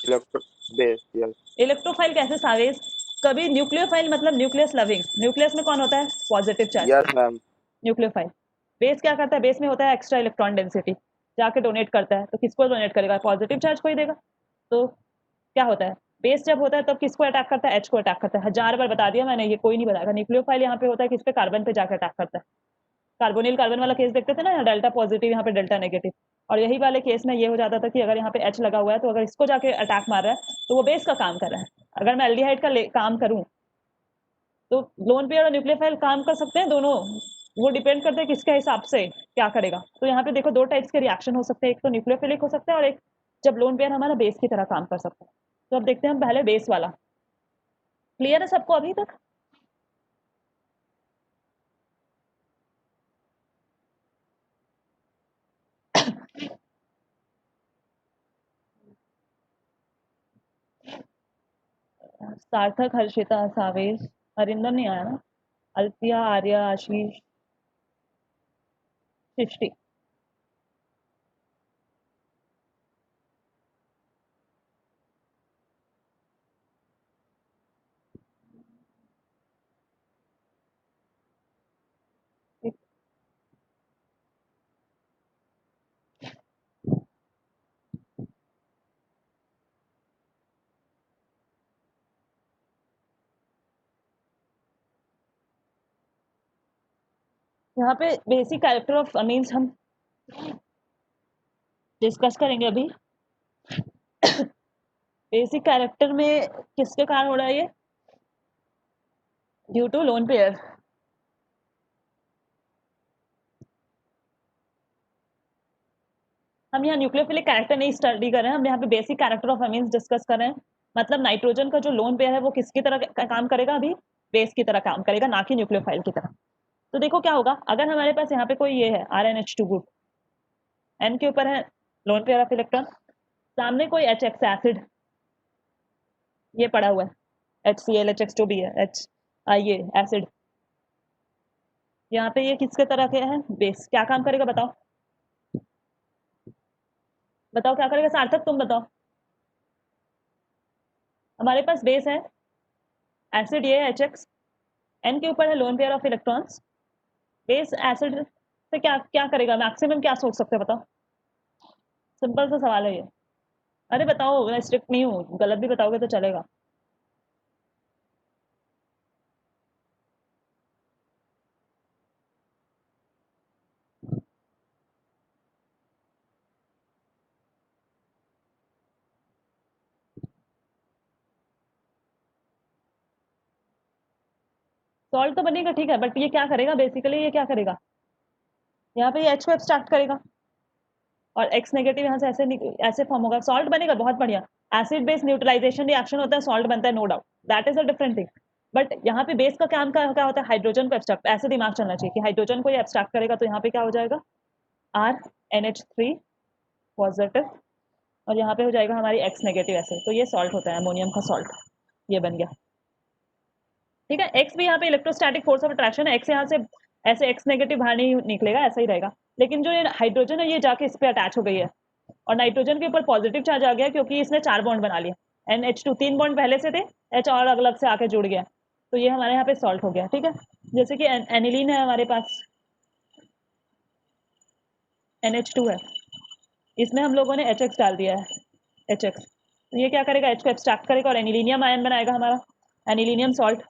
Electro base, yes. Electrophile कैसे सावेज, कभी न्यूक्लियोफाइल मतलब न्यूक्लियस लविंग, न्यूक्लियस में कौन होता है, positive charge, yes ma'am. Nucleophile. Base क्या करता है, बेस में होता है एक्स्ट्रा इलेक्ट्रॉन डेंसिटी, जाके डोनेट करता है, तो किसको डोनेट करेगा, पॉजिटिव चार्ज को ही देगा। तो क्या होता है, बेस जब होता है तब किसको अटैक करता है, एच को अटैक करता है। 1000 बार बता दिया मैंने, ये कोई नहीं बताएगा। न्यूक्लियोफाइल यहाँ पे होता है किस पे, कार्बन पे जाकर अटैक करता है। कार्बोनिल कार्बन वाला केस देखते थे ना, यहाँ डेल्टा पॉजिटिव यहाँ पे डेल्टा नेगेटिव, और यही वाले केस में ये हो जाता था कि अगर यहाँ पे एच लगा हुआ है तो अगर इसको जाके अटैक मार रहा है तो वो बेस का काम कर रहा है। अगर मैं एल्डिहाइड का काम करूँ तो लोन पेयर और न्यूक्लियोफाइल काम कर सकते हैं दोनों, वो डिपेंड करता है किसके हिसाब से क्या करेगा। तो यहाँ पे देखो 2 टाइप्स के रिएक्शन हो सकते हैं, एक तो न्यूक्लियोफिलिक हो सकता है और एक जब लोन पेयर हमारा बेस की तरह काम कर सकता है। तो अब देखते हैं हम पहले बेस वाला। क्लियर है सबको अभी तक। सार्थक, हर्षिता, सावेश, हरिंदर नहीं आया ना, अल्फिया, आर्या, आशीष, सृष्टि। यहाँ पे बेसिक कैरेक्टर ऑफ अमीन्स हम डिस्कस करेंगे अभी। बेसिक कैरेक्टर में किसके कारण हो रहा है ये, ड्यू टू लोन पेयर। हम यहाँ न्यूक्लियोफिलिक कैरेक्टर नहीं स्टडी कर रहे हैं, हम यहाँ पे basic character of amines discuss कर रहे हैं। मतलब नाइट्रोजन का जो लोन पेयर है वो किसकी तरह काम करेगा, अभी बेस की तरह काम करेगा, ना कि न्यूक्लियोफाइल की तरह। तो देखो क्या होगा, अगर हमारे पास यहाँ पे कोई ये है RnH2 ग्रुप, N के ऊपर है लोन पेयर ऑफ इलेक्ट्रॉन, सामने कोई HX एसिड ये पड़ा हुआ है, HCl HX जो भी है, H ये एसिड, यहाँ पे ये किसके तरह के है, बेस। क्या काम करेगा बताओ, बताओ क्या करेगा, सार्थक तुम बताओ। हमारे पास बेस है, एसिड ये HX, N के ऊपर है loan pair of electrons. Base acid से क्या क्या करेगा, मैक्सिमम क्या सोच सकते हैं बताओ, सिंपल सा सवाल है ये। अरे बताओ, मैं स्ट्रिक्ट नहीं हूँ, गलत भी बताओगे तो चलेगा। सॉल्ट तो बनेगा ठीक है, बट ये क्या करेगा बेसिकली, ये क्या करेगा, यहाँ पे ये H को एब्स्ट्रैक्ट करेगा और X नेगेटिव यहाँ से ऐसे ऐसे फॉर्म होगा, सॉल्ट बनेगा, बहुत बढ़िया। एसिड बेस न्यूट्रलाइजेशन रिएक्शन होता है, सॉल्ट बनता है, no doubt, that is a different thing. But यहाँ पे बेस का काम क्या होता है, हाइड्रोजन को एब्स्ट्रैक्ट, ऐसे दिमाग चलना चाहिए कि हाइड्रोजन को ये एब्स्ट्रैक्ट करेगा, तो यहाँ पे क्या हो जाएगा, RNH3 पॉजिटिव, और यहाँ पे हो जाएगा हमारी X नेगेटिव ऐसे, तो ये सॉल्ट होता है, अमोनियम का सॉल्ट, ये बन गया। ठीक है, एक्स भी यहाँ पे इलेक्ट्रोस्टैटिक फोर्स ऑफ अट्रैक्शन है, एक्स यहाँ से ऐसे एक्स नेगेटिव बाहर नहीं निकलेगा, ऐसा ही रहेगा। लेकिन जो ये हाइड्रोजन है ये जाके इस पे अटैच हो गई है और नाइट्रोजन के ऊपर पॉजिटिव चार्ज आ गया क्योंकि इसने 4 बॉन्ड बना लिया, NH2 3 बॉन्ड पहले से थे, H और अलग से आके जुड़ गया, तो ये हमारे यहाँ पे सॉल्ट हो गया। ठीक है, जैसे कि एनिलीन है हमारे पास, NH2 है, इसमें हम लोगों ने HX डाल दिया है, HX, तो ये क्या करेगा, H को एक्सट्रैक्ट करेगा और एनिलीनियम आयन बनाएगा हमारा, एनिलीनियम सॉल्ट।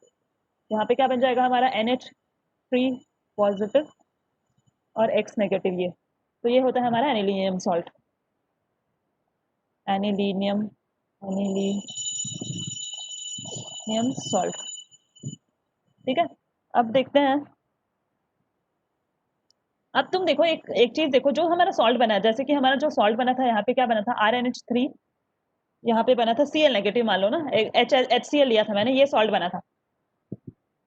यहाँ पे क्या बन जाएगा हमारा, NH3 पॉजिटिव और X नेगेटिव, ये तो ये होता है हमारा anilinium salt, anilinium anilinium salt. ठीक है, अब देखते हैं, अब तुम देखो एक एक चीज देखो, जो हमारा सॉल्ट बना है, जैसे कि हमारा जो सॉल्ट बना था यहाँ पे क्या बना था, RNH3, यहाँ पे बना था Cl नेगेटिव, मान लो ना, HCl लिया था मैंने, ये सॉल्ट बना था।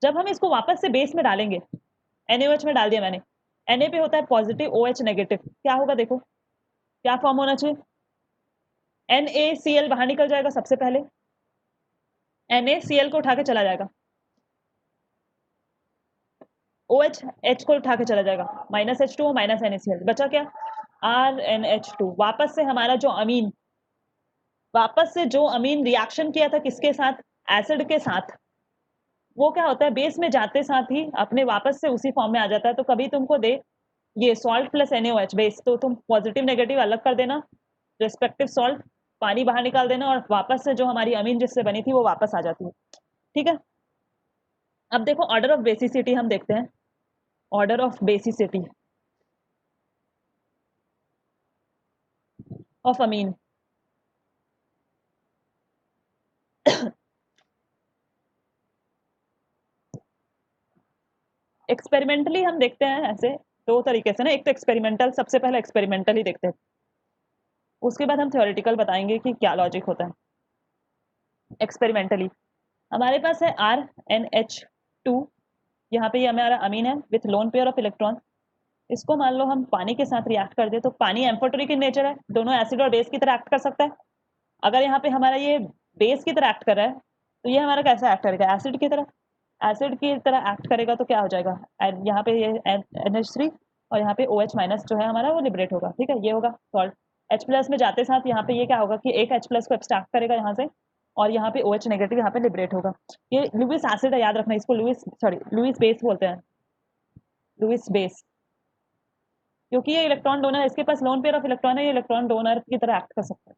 जब हम इसको वापस से बेस में डालेंगे, NaOH में डाल दिया मैंने, Na पे होता है पॉजिटिव, OH नेगेटिव, क्या होगा देखो, क्या फॉर्म होना चाहिए, NaCl बाहर निकल जाएगा सबसे पहले, NaCl को उठा के चला जाएगा, OH H को उठा के चला जाएगा, -H2 माइनस NaCl, बचा क्या, RnH2। वापस से जो अमीन रिएक्शन किया था किसके साथ, एसिड के साथ, वो क्या होता है, बेस में जाते साथ ही अपने वापस से उसी फॉर्म में आ जाता है। तो कभी तुमको दे ये सॉल्ट प्लस NaOH बेस, तो तुम पॉजिटिव नेगेटिव अलग कर देना, रिस्पेक्टिव सॉल्ट, पानी बाहर निकाल देना और वापस से जो हमारी अमीन जिससे बनी थी वो वापस आ जाती है। ठीक है, अब देखो ऑर्डर ऑफ बेसिसिटी हम देखते हैं, order of basicity of amine. Experimentally हम देखते हैं ऐसे दो तरीके से ना, एक तो एक्सपेरिमेंटल, सबसे पहले एक्सपेरिमेंटल ही देखते हैं, उसके बाद हम थ्योरेटिकल बताएंगे कि क्या लॉजिक होता है। एक्सपेरिमेंटली हमारे पास है RnH2, यहाँ पे ये हमारा अमीन है with loan pair of electron, इसको मान लो हम पानी के साथ रिएक्ट कर दे, तो पानी एम्फोटेरिक इन नेचर है, दोनों एसिड और बेस की तरह एक्ट कर सकता है। अगर यहाँ पे हमारा ये बेस की तरह एक्ट कर रहा है, तो ये हमारा कैसा एक्ट करेगा, एसिड की तरह, एसिड की तरह एक्ट करेगा, तो क्या हो जाएगा, यहाँ पे ये NH3 और यहाँ पे OH माइनस जो है हमारा वो लिबरेट होगा। ठीक है, ये होगा सॉल्ट। H प्लस में जाते साथ यहाँ पे ये क्या होगा कि एक H प्लस को एक्सट्रैक्ट करेगा यहाँ से, और यहाँ पे OH नेगेटिव यहाँ पे लिबरेट होगा। ये लुइस एसिड है, याद रखना इसको, लुइस बेस बोलते हैं, लुइस बेस, क्योंकि ये इलेक्ट्रॉन डोनर, इसके पास लोन पेयर ऑफ इलेक्ट्रॉन है, ये इलेक्ट्रॉन डोनर की तरह एक्ट कर सकता है।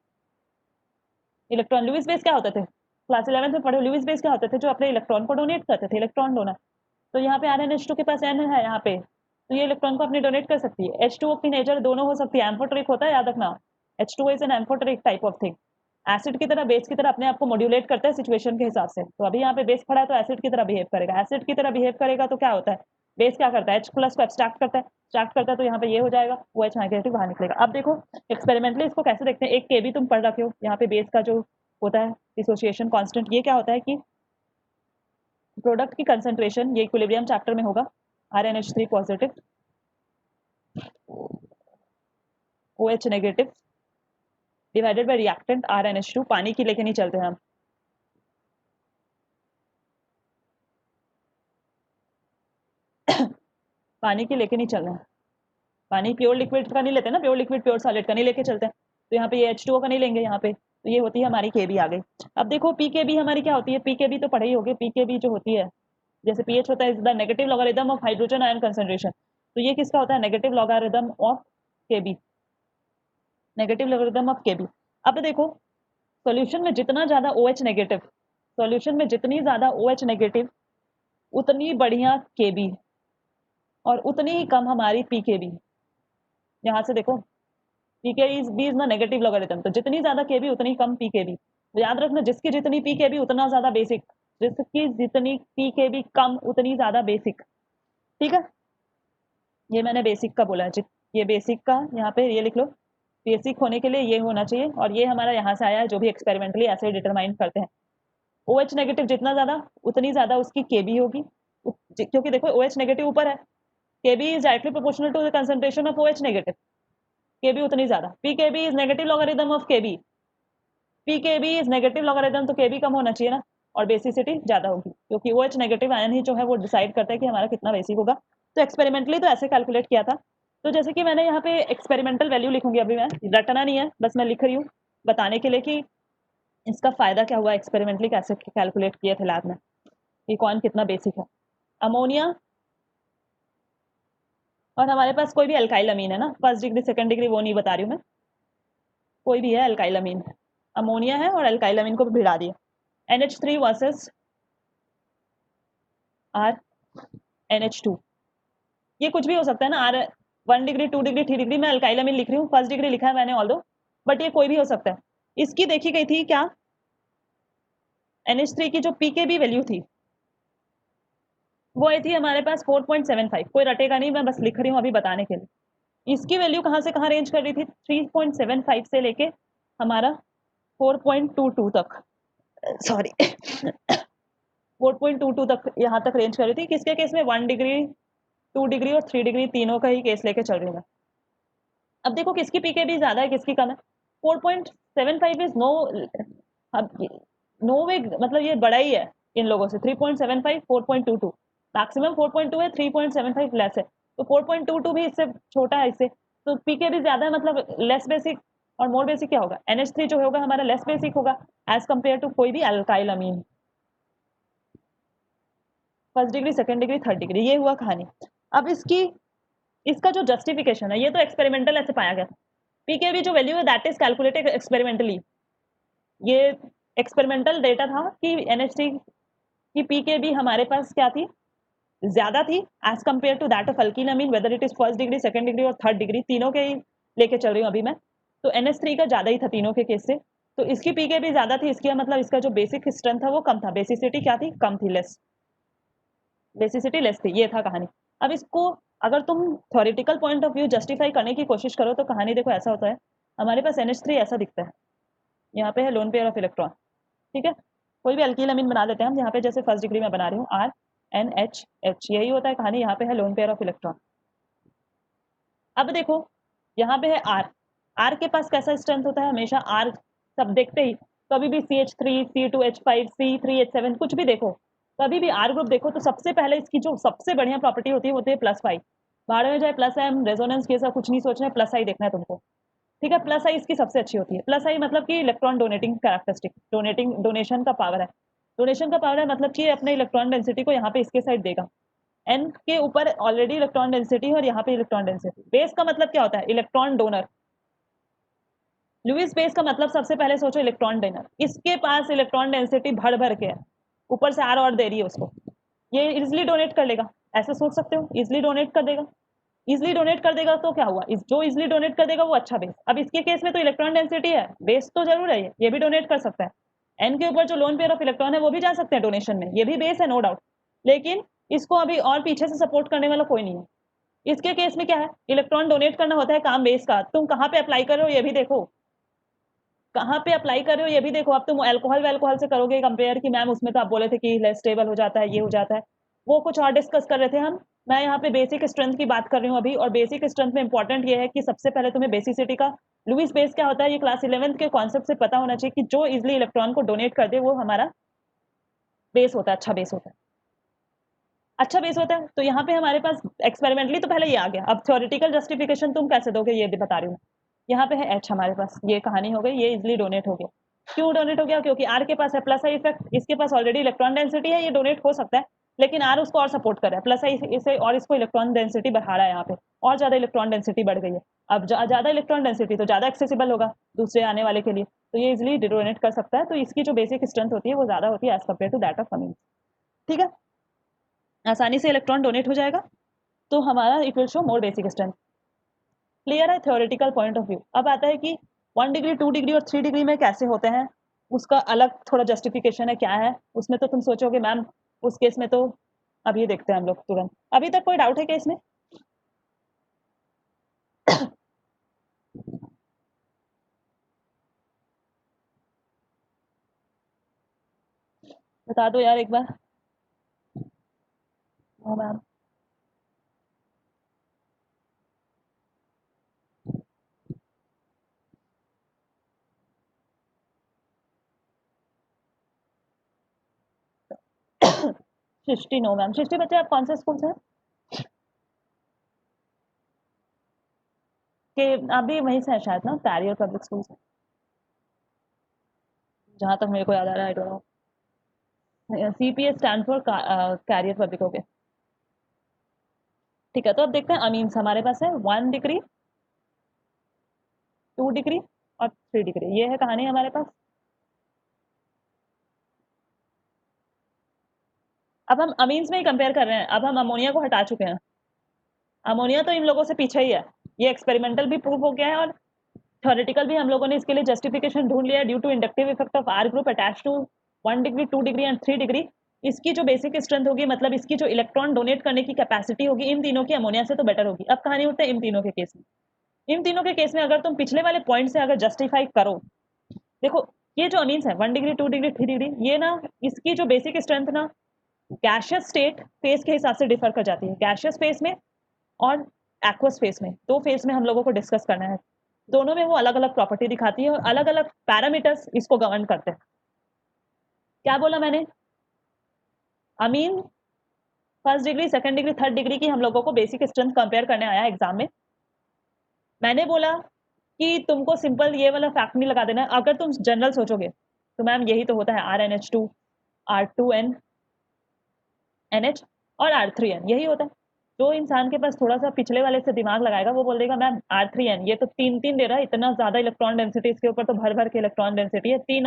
इलेक्ट्रॉन लुइस बेस क्या होते थे, क्लास 11 में पढ़े, लुइस बेस क्या होते थे, जो अपने इलेक्ट्रॉन को डोनेट करते थे, इलेक्ट्रॉन डोनर। तो यहाँ पे RnH2 के पास N है यहाँ पे, तो ये इलेक्ट्रॉन को अपने डोनेट कर सकती है। H2O की नेचर दोनों हो सकती है, एम्फोटेरिक होता है, याद रखना, H2O is an amphoteric type of thing, acid की तरह बेस की तरह अपने आप को मॉड्यूलेट करता है सिचुएशन के हिसाब से। तो अभी यहाँ पे बेस खड़ा है तो एसिड की तरह बिहेव करेगा, एसिड की तरह बिहेव करेगा तो क्या होता है, बेस क्या करता है, H प्लस को एब्स्ट्रैक्ट करता है, एक्सट्रैक्ट करता है, तो यहाँ पे ये हो जाएगा, वो OH नेगेटिव बाहर निकलेगा। अब देखो एक्सपेरिमेंटली इसको कैसे देखते हैं, एक Kb तुम पढ़ रखे हो, यहाँ पे बेस का जो होता है डिसोसिएशन कांस्टेंट, ये क्या होता है कि प्रोडक्ट की कंसंट्रेशन, ये इक्विलिब्रियम चैप्टर में होगा, RnH3 positive, OH negative divided by reactant RnH2, पानी की लेके नहीं चलते हम, पानी की लेके नहीं चल रहे हैं, पानी प्योर लिक्विड का नहीं लेते ना, प्योर लिक्विड प्योर सॉलिड का नहीं लेके चलते हैं, तो यहाँ पे ये H2O का नहीं लेंगे यहाँ पे, तो ये होती है हमारी Kb आ गई। अब देखो Pkb हमारी क्या होती है, Pkb तो पढ़े ही होगे, Pkb जो होती है, जैसे पीएच होता है is the negative logarithm of hydrogen ion concentration, तो ये किसका होता है, negative logarithm of Kb, negative logarithm of Kb। अब देखो सॉल्यूशन में जितना ज्यादा OH नेगेटिव, सॉल्यूशन में जितनी ज्यादा OH नेगेटिव उतनी बढ़िया Kb और उतनी ही कम हमारी Pkb। यहाँ से देखो Pkb is the negative logarithm, तो जितनी ज्यादा Kb उतनी कम Pkb, तो याद रखना जिसकी जितनी Pkb उतना ज्यादा बेसिक जिसकी जितनी पीकेबी कम उतनी ज्यादा बेसिक। ठीक है, ये मैंने बेसिक का बोला है, ये बेसिक का यहाँ पे ये लिख लो, बेसिक होने के लिए ये होना चाहिए, और ये हमारा यहाँ से आया है जो भी एक्सपेरिमेंटली ऐसे डिटरमाइन करते हैं। OH नेगेटिव जितना ज्यादा उतनी ज्यादा उसकी केबी होगी, क्योंकि देखो OH नेगेटिव ऊपर है, KB is directly proportional to the concentration of OH negative, KB उतनी ज्यादा, PKB is negative logarithm of KB, PKB is negative logarithm, तो केबी कम होना चाहिए ना, और बेसिसिटी ज्यादा होगी, क्योंकि OH नेगेटिव आयन ही जो है वो डिसाइड करता है कि हमारा कितना बेसिक होगा। तो एक्सपेरिमेंटली तो ऐसे कैलकुलेट किया था। तो जैसे कि मैंने यहाँ पे एक्सपेरिमेंटल वैल्यू लिखूंगी, अभी मैं रटना नहीं है, बस मैं लिख रही हूँ बताने के लिए कि इसका फायदा क्या हुआ, एक्सपेरिमेंटली कैसे कैलकुलेट किए थे लैब में कि कौन कितना बेसिक है। अमोनिया, और हमारे पास कोई भी अल्काइल अमीन है ना, फर्स्ट डिग्री सेकंड डिग्री वो नहीं बता रही हूँ मैं, कोई भी है अल्काइल अमीन, अमोनिया है और अल्काइल अमीन को भी भिड़ा दिया। NH3 वर्सेस R NH2, ये कुछ भी हो सकता है ना, R 1 डिग्री 2 डिग्री 3 डिग्री, मैं अल्काइल अमीन लिख रही हूँ, फर्स्ट डिग्री लिखा है मैंने ऑल्दो, बट ये कोई भी हो सकता है। इसकी देखी गई थी क्या, NH3 की जो पीकेबी वैल्यू थी वो आई थी हमारे पास 4.75, कोई रटेगा नहीं, मैं बस लिख रही हूँ अभी बताने के लिए। इसकी वैल्यू कहाँ से कहाँ रेंज कर रही थी, 3.75 से लेके हमारा 4.22 तक, सॉरी 4.22 तक यहाँ तक रेंज कर रही थी। किसके केस में, 1 डिग्री 2 डिग्री और 3 डिग्री तीनों का ही केस लेके चल रही हूँ मैं। अब देखो किसकी पीके भी ज्यादा है किसकी कम है, 4.75 इज नो, अब नो वे, मतलब ये बड़ा ही है इन लोगों से, 3.75 4.22, मैक्सिमम 4.2 है, 3.75 लेस है, तो 4.22 भी इससे छोटा है इससे, तो पीके भी ज्यादा है, मतलब लेस बेसिक, और मोर बेसिक क्या होगा, NH3 जो होगा हमारा लेस बेसिक होगा एज कंपेयर टू कोई भी alkyl amine, first degree second degree third degree, ये हुआ कहानी। अब इसका जो जस्टिफिकेशन है, ये तो एक्सपेरिमेंटल ऐसे पाया गया, पीकेबी जो वैल्यू है दैट इज कैलकुलेटेड एक्सपेरिमेंटली, ये एक्सपेरिमेंटल डेटा था कि NH3 की पीकेबी हमारे पास क्या थी, ज्यादा थी as compare to that of alkyl amine, whether it is first degree second degree और थर्ड डिग्री, तीनों के ही लेके चल रही हूँ अभी मैं, तो NH3 का ज्यादा ही था तीनों के केस से, तो इसकी पीकेबी ज्यादा थी, इसका मतलब इसका जो बेसिक स्ट्रेंथ था वो कम था, बेसिसिटी क्या थी, कम थी, लेस, बेसिसिटी लेस थी, ये था कहानी। अब इसको अगर तुम theoretical point of view justify करने की कोशिश करो तो कहानी देखो ऐसा होता है, हमारे पास NH3 ऐसा दिखता है, यहाँ पे है लोन पेयर ऑफ इलेक्ट्रॉन, ठीक है, कोई भी अल्कील अमीन बना लेते हैं हम, यहाँ पे जैसे फर्स्ट डिग्री में बना रही हूँ RNHH, यही होता है कहानी, यहाँ पे है लोन पेयर ऑफ इलेक्ट्रॉन। अब देखो यहाँ पे है R के पास कैसा स्ट्रेंथ होता है हमेशा, R सब देखते ही कभी भी CH3 C2H5 C3H7 कुछ भी देखो, कभी भी R ग्रुप देखो तो सबसे पहले इसकी जो सबसे बढ़िया प्रॉपर्टी होती है +5, भाड़ में जाए +M रेजोनेंस के साथ कुछ नहीं सोचना है, +I देखना है तुमको, ठीक है, +I इसकी सबसे अच्छी होती है, +I मतलब कि इलेक्ट्रॉन डोनेटिंग कैरेक्टरिस्टिक, डोनेशन का पावर है, डोनेशन का पावर है मतलब कि अपने इलेक्ट्रॉन डेंसिटी को यहाँ पे इसके साइड देगा, N के ऊपर ऑलरेडी इलेक्ट्रॉन डेंसिटी है और यहाँ पे इलेक्ट्रॉन डेंसिटी, बेस का मतलब क्या होता है, इलेक्ट्रॉन डोनर, लुईस बेस का मतलब सबसे पहले सोचो इलेक्ट्रॉन डोनर, इसके पास इलेक्ट्रॉन डेंसिटी भर भर के है, ऊपर से R और दे रही है उसको, ये इजिली डोनेट कर लेगा, ऐसे सोच सकते हो, इजिली डोनेट कर देगा, इजिली डोनेट कर देगा तो क्या हुआ, जो इजिली डोनेट कर देगा वो अच्छा बेस, अब इसके केस में तो इलेक्ट्रॉन डेंसिटी है, बेस तो जरूर है, ये भी डोनेट कर सकता है, एन के ऊपर जो लोन पेयर ऑफ इलेक्ट्रॉन है वो भी जा सकते हैं डोनेशन में, ये भी बेस है नो डाउट, लेकिन इसको अभी और पीछे से सपोर्ट करने वाला कोई नहीं है, इसके केस में क्या है, इलेक्ट्रॉन डोनेट करना होता है काम बेस का, तुम कहाँ पे अप्लाई कर रहे हो ये भी देखो, कहाँ पे अप्लाई कर रहे हो ये भी देखो, अब तुम अल्कोहल वैल्कोहल से करोगे कंपेयर कि मैम उसमें तो आप बोले थे कि लेस स्टेबल हो जाता है, ये हो जाता है, वो कुछ और डिस्कस कर रहे थे हम, मैं यहाँ पे बेसिक स्ट्रेंथ की बात कर रही हूँ अभी, और बेसिक स्ट्रेंथ में इंपॉर्टेंट ये है कि सबसे पहले तुम्हें बेसिसिटी का, लुईस बेस क्या होता है ये क्लास 11th के कॉन्सेप्ट से पता होना चाहिए कि जो इजिली इलेक्ट्रॉन को डोनेट कर दे वो हमारा बेस होता है, अच्छा बेस होता है, अच्छा बेस होता है, तो यहाँ पे हमारे पास एक्सपेरिमेंटली तो पहले ये आ गया, अब थ्योरेटिकल जस्टिफिकेशन तुम कैसे दोगे ये बता रही हूँ, यहाँ पे है H हमारे पास, ये कहानी हो गई, ये इजिली डोनेट हो गया, क्यों डोनेट हो गया, क्योंकि R के पास है +I इफेक्ट, इसके पास ऑलरेडी इलेक्ट्रॉन डेंसिटी है, ये डोनेट हो सकता है, लेकिन R उसको और सपोर्ट कर रहा है, +I इसे और इसको इलेक्ट्रॉन डेंसिटी बढ़ा रहा है, यहाँ पे और ज्यादा इलेक्ट्रॉन डेंसिटी बढ़ गई है, अब ज्यादा इलेक्ट्रॉन डेंसिटी तो ज्यादा एक्सेसिबल होगा दूसरे आने वाले के लिए, तो ये इजिली डोनेट कर सकता है, तो इसकी जो बेसिक स्ट्रेंथ होती है वो ज्यादा होती है as compare to that of amine, ठीक है, आसानी से इलेक्ट्रॉन डोनेट हो जाएगा, तो हमारा it will show more basic strength, clear है थ्योरेटिकल पॉइंट ऑफ व्यू। अब आता है कि 1 डिग्री 2 डिग्री और 3 डिग्री में कैसे होते हैं उसका अलग थोड़ा जस्टिफिकेशन है क्या है उसमें, तो तुम सोचोगे मैम उस केस में तो अभी देखते हैं हम लोग तुरंत। अभी तक कोई डाउट है क्या इसमें? बता दो यार एक बार। हाँ मैम। सृष्टि नो मैम। सृष्टि बच्चे आप कौन से स्कूल से हैं? कि आप भी वहीं से हैं शायद ना, कैरियर पब्लिक स्कूल से, जहाँ तक मेरे को याद आ रहा है। I don't know, CPS stand for carrier public. Okay ठीक है, तो अब देखते हैं अमीन्स हमारे पास है 1 डिग्री, 2 डिग्री और 3 डिग्री। ये है कहानी हमारे पास। अब हम अमीन्स में ही कंपेयर कर रहे हैं, अब हम अमोनिया को हटा चुके हैं। अमोनिया तो इन लोगों से पीछे ही है, ये एक्सपेरिमेंटल भी प्रूव हो गया है और थ्योरेटिकल भी हम लोगों ने इसके लिए जस्टिफिकेशन ढूंढ लिया, due to inductive effect of R group attach to 1 degree, 2 degree and 3 degree. इसकी जो बेसिक स्ट्रेंथ होगी, मतलब इसकी जो इलेक्ट्रॉन डोनेट करने की कैपेसिटी होगी, इन तीनों की अमोनिया से तो बेटर होगी। अब कहानी होता है इन तीनों के केस में। इन तीनों के केस में अगर तुम पिछले वाले पॉइंट से अगर जस्टिफाई करो, देखो ये जो अमीन्स है 1 डिग्री, 2 डिग्री, 3 डिग्री, ये ना इसकी जो बेसिक स्ट्रेंथ ना गैशियस स्टेट फेस के हिसाब से डिफर कर जाती है। गैशियस फेस में और एक्वस फेस में, दो फेस में हम लोगों को डिस्कस करना है। दोनों में वो अलग अलग प्रॉपर्टी दिखाती है और अलग अलग पैरामीटर्स इसको गवर्न करते हैं। क्या बोला मैंने? अमीन 1st degree, 2nd degree, 3rd degree की हम लोगों को बेसिक स्ट्रेंथ कंपेयर करने आया एग्जाम में। मैंने बोला कि तुमको सिंपल ये वाला फैक्ट नहीं लगा देना। अगर तुम जनरल सोचोगे तो मैम यही तो होता है, RnH2, R2n NH और R3n, यही होता है। जो इंसान के पास थोड़ा सा पिछले वाले से दिमाग लगाएगा वो बोल देगा मैम R3n, ये तो 3 3 दे रहा है, इतना ज्यादा इलेक्ट्रॉन डेंसिटी इसके ऊपर, तो भर भर के इलेक्ट्रॉन डेंसिटी है, 3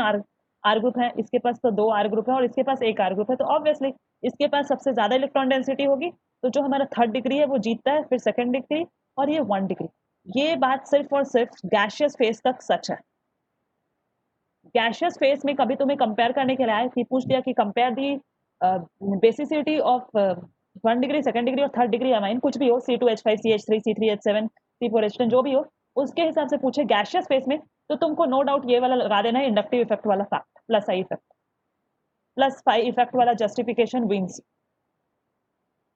R ग्रुप है, इसके पास तो 2 R ग्रुप है और इसके पास 1 R ग्रुप है, तो ऑब्वियसली इसके पास सबसे ज्यादा इलेक्ट्रॉन डेंसिटी होगी। तो जो हमारा 3rd डिग्री है वो जीतता है, फिर 2nd डिग्री और ये 1 डिग्री। ये बात सिर्फ और सिर्फ गैशियस फेस तक सच है। गैशियस फेस में कभी तुम्हें कंपेयर करने के लिए आए कि पूछ दिया कि compare the basicity of 1 degree, 2nd degree और 3rd डिग्री अमाइन, कुछ भी हो, C2H5, CH3, C3H7, C4H10, जो भी हो, उसके हिसाब से पूछे गैशियस फेस में, तो तुमको नो डाउट ये वाला लगा देना है, इंडक्टिव इफेक्ट वाला fact plus I effect plus phi effect वाला जस्टिफिकेशन विंस।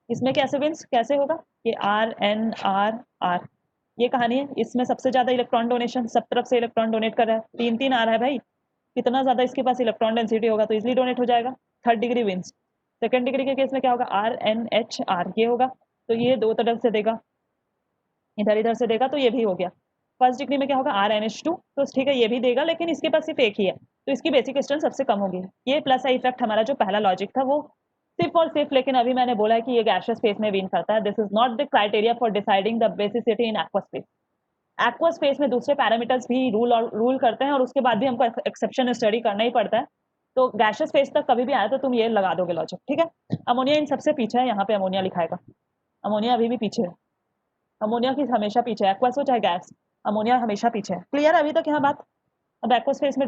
इसमें कैसे विंस कैसे होगा? ये R, ये कहानी है। इसमें सबसे ज्यादा इलेक्ट्रॉन डोनेशन, सब तरफ से इलेक्ट्रॉन डोनेट कर रहा है, 3 3 आ रहा है भाई, कितना ज्यादा इसके पास इलेक्ट्रॉन डेंसिटी होगा तो इजिली डोनेट हो जाएगा। 3rd degree wins. 2nd degree के केस में क्या होगा? RnHR, ये होगा, तो ये दो तरफ से देगा, इधर इधर से देगा, तो ये भी हो गया। 1st डिग्री में क्या होगा? RnH2, तो ठीक है ये भी देगा, लेकिन इसके पास सिर्फ एक ही है, तो इसकी बेसिक स्ट्रेंथ सबसे कम होगी। ये प्लस आई इफेक्ट हमारा जो पहला लॉजिक था वो सिर्फ और सिर्फ, लेकिन अभी मैंने बोला है कि ये गैशियस फेस में विन करता है। This is not the criteria for deciding the basicity in aqueous face. Aqueous face में दूसरे पैरामीटर्स भी रूल करते हैं और उसके बाद भी हमको एक्सेप्शन स्टडी करना ही पड़ता है। तो गैशियस फेस तक कभी भी आया तो तुम ये लगा दोगे लॉजिक, ठीक है। अमोनिया इन सबसे पीछे है, यहाँ पे अमोनिया लिखाएगा। अमोनिया अभी भी पीछे है, अमोनिया की हमेशा पीछे है, एक्वस हो चाहे गैस, अमोनिया हमेशा पीछे है। क्लियर है अभी तक यहाँ बात? अब एक्वस फेस में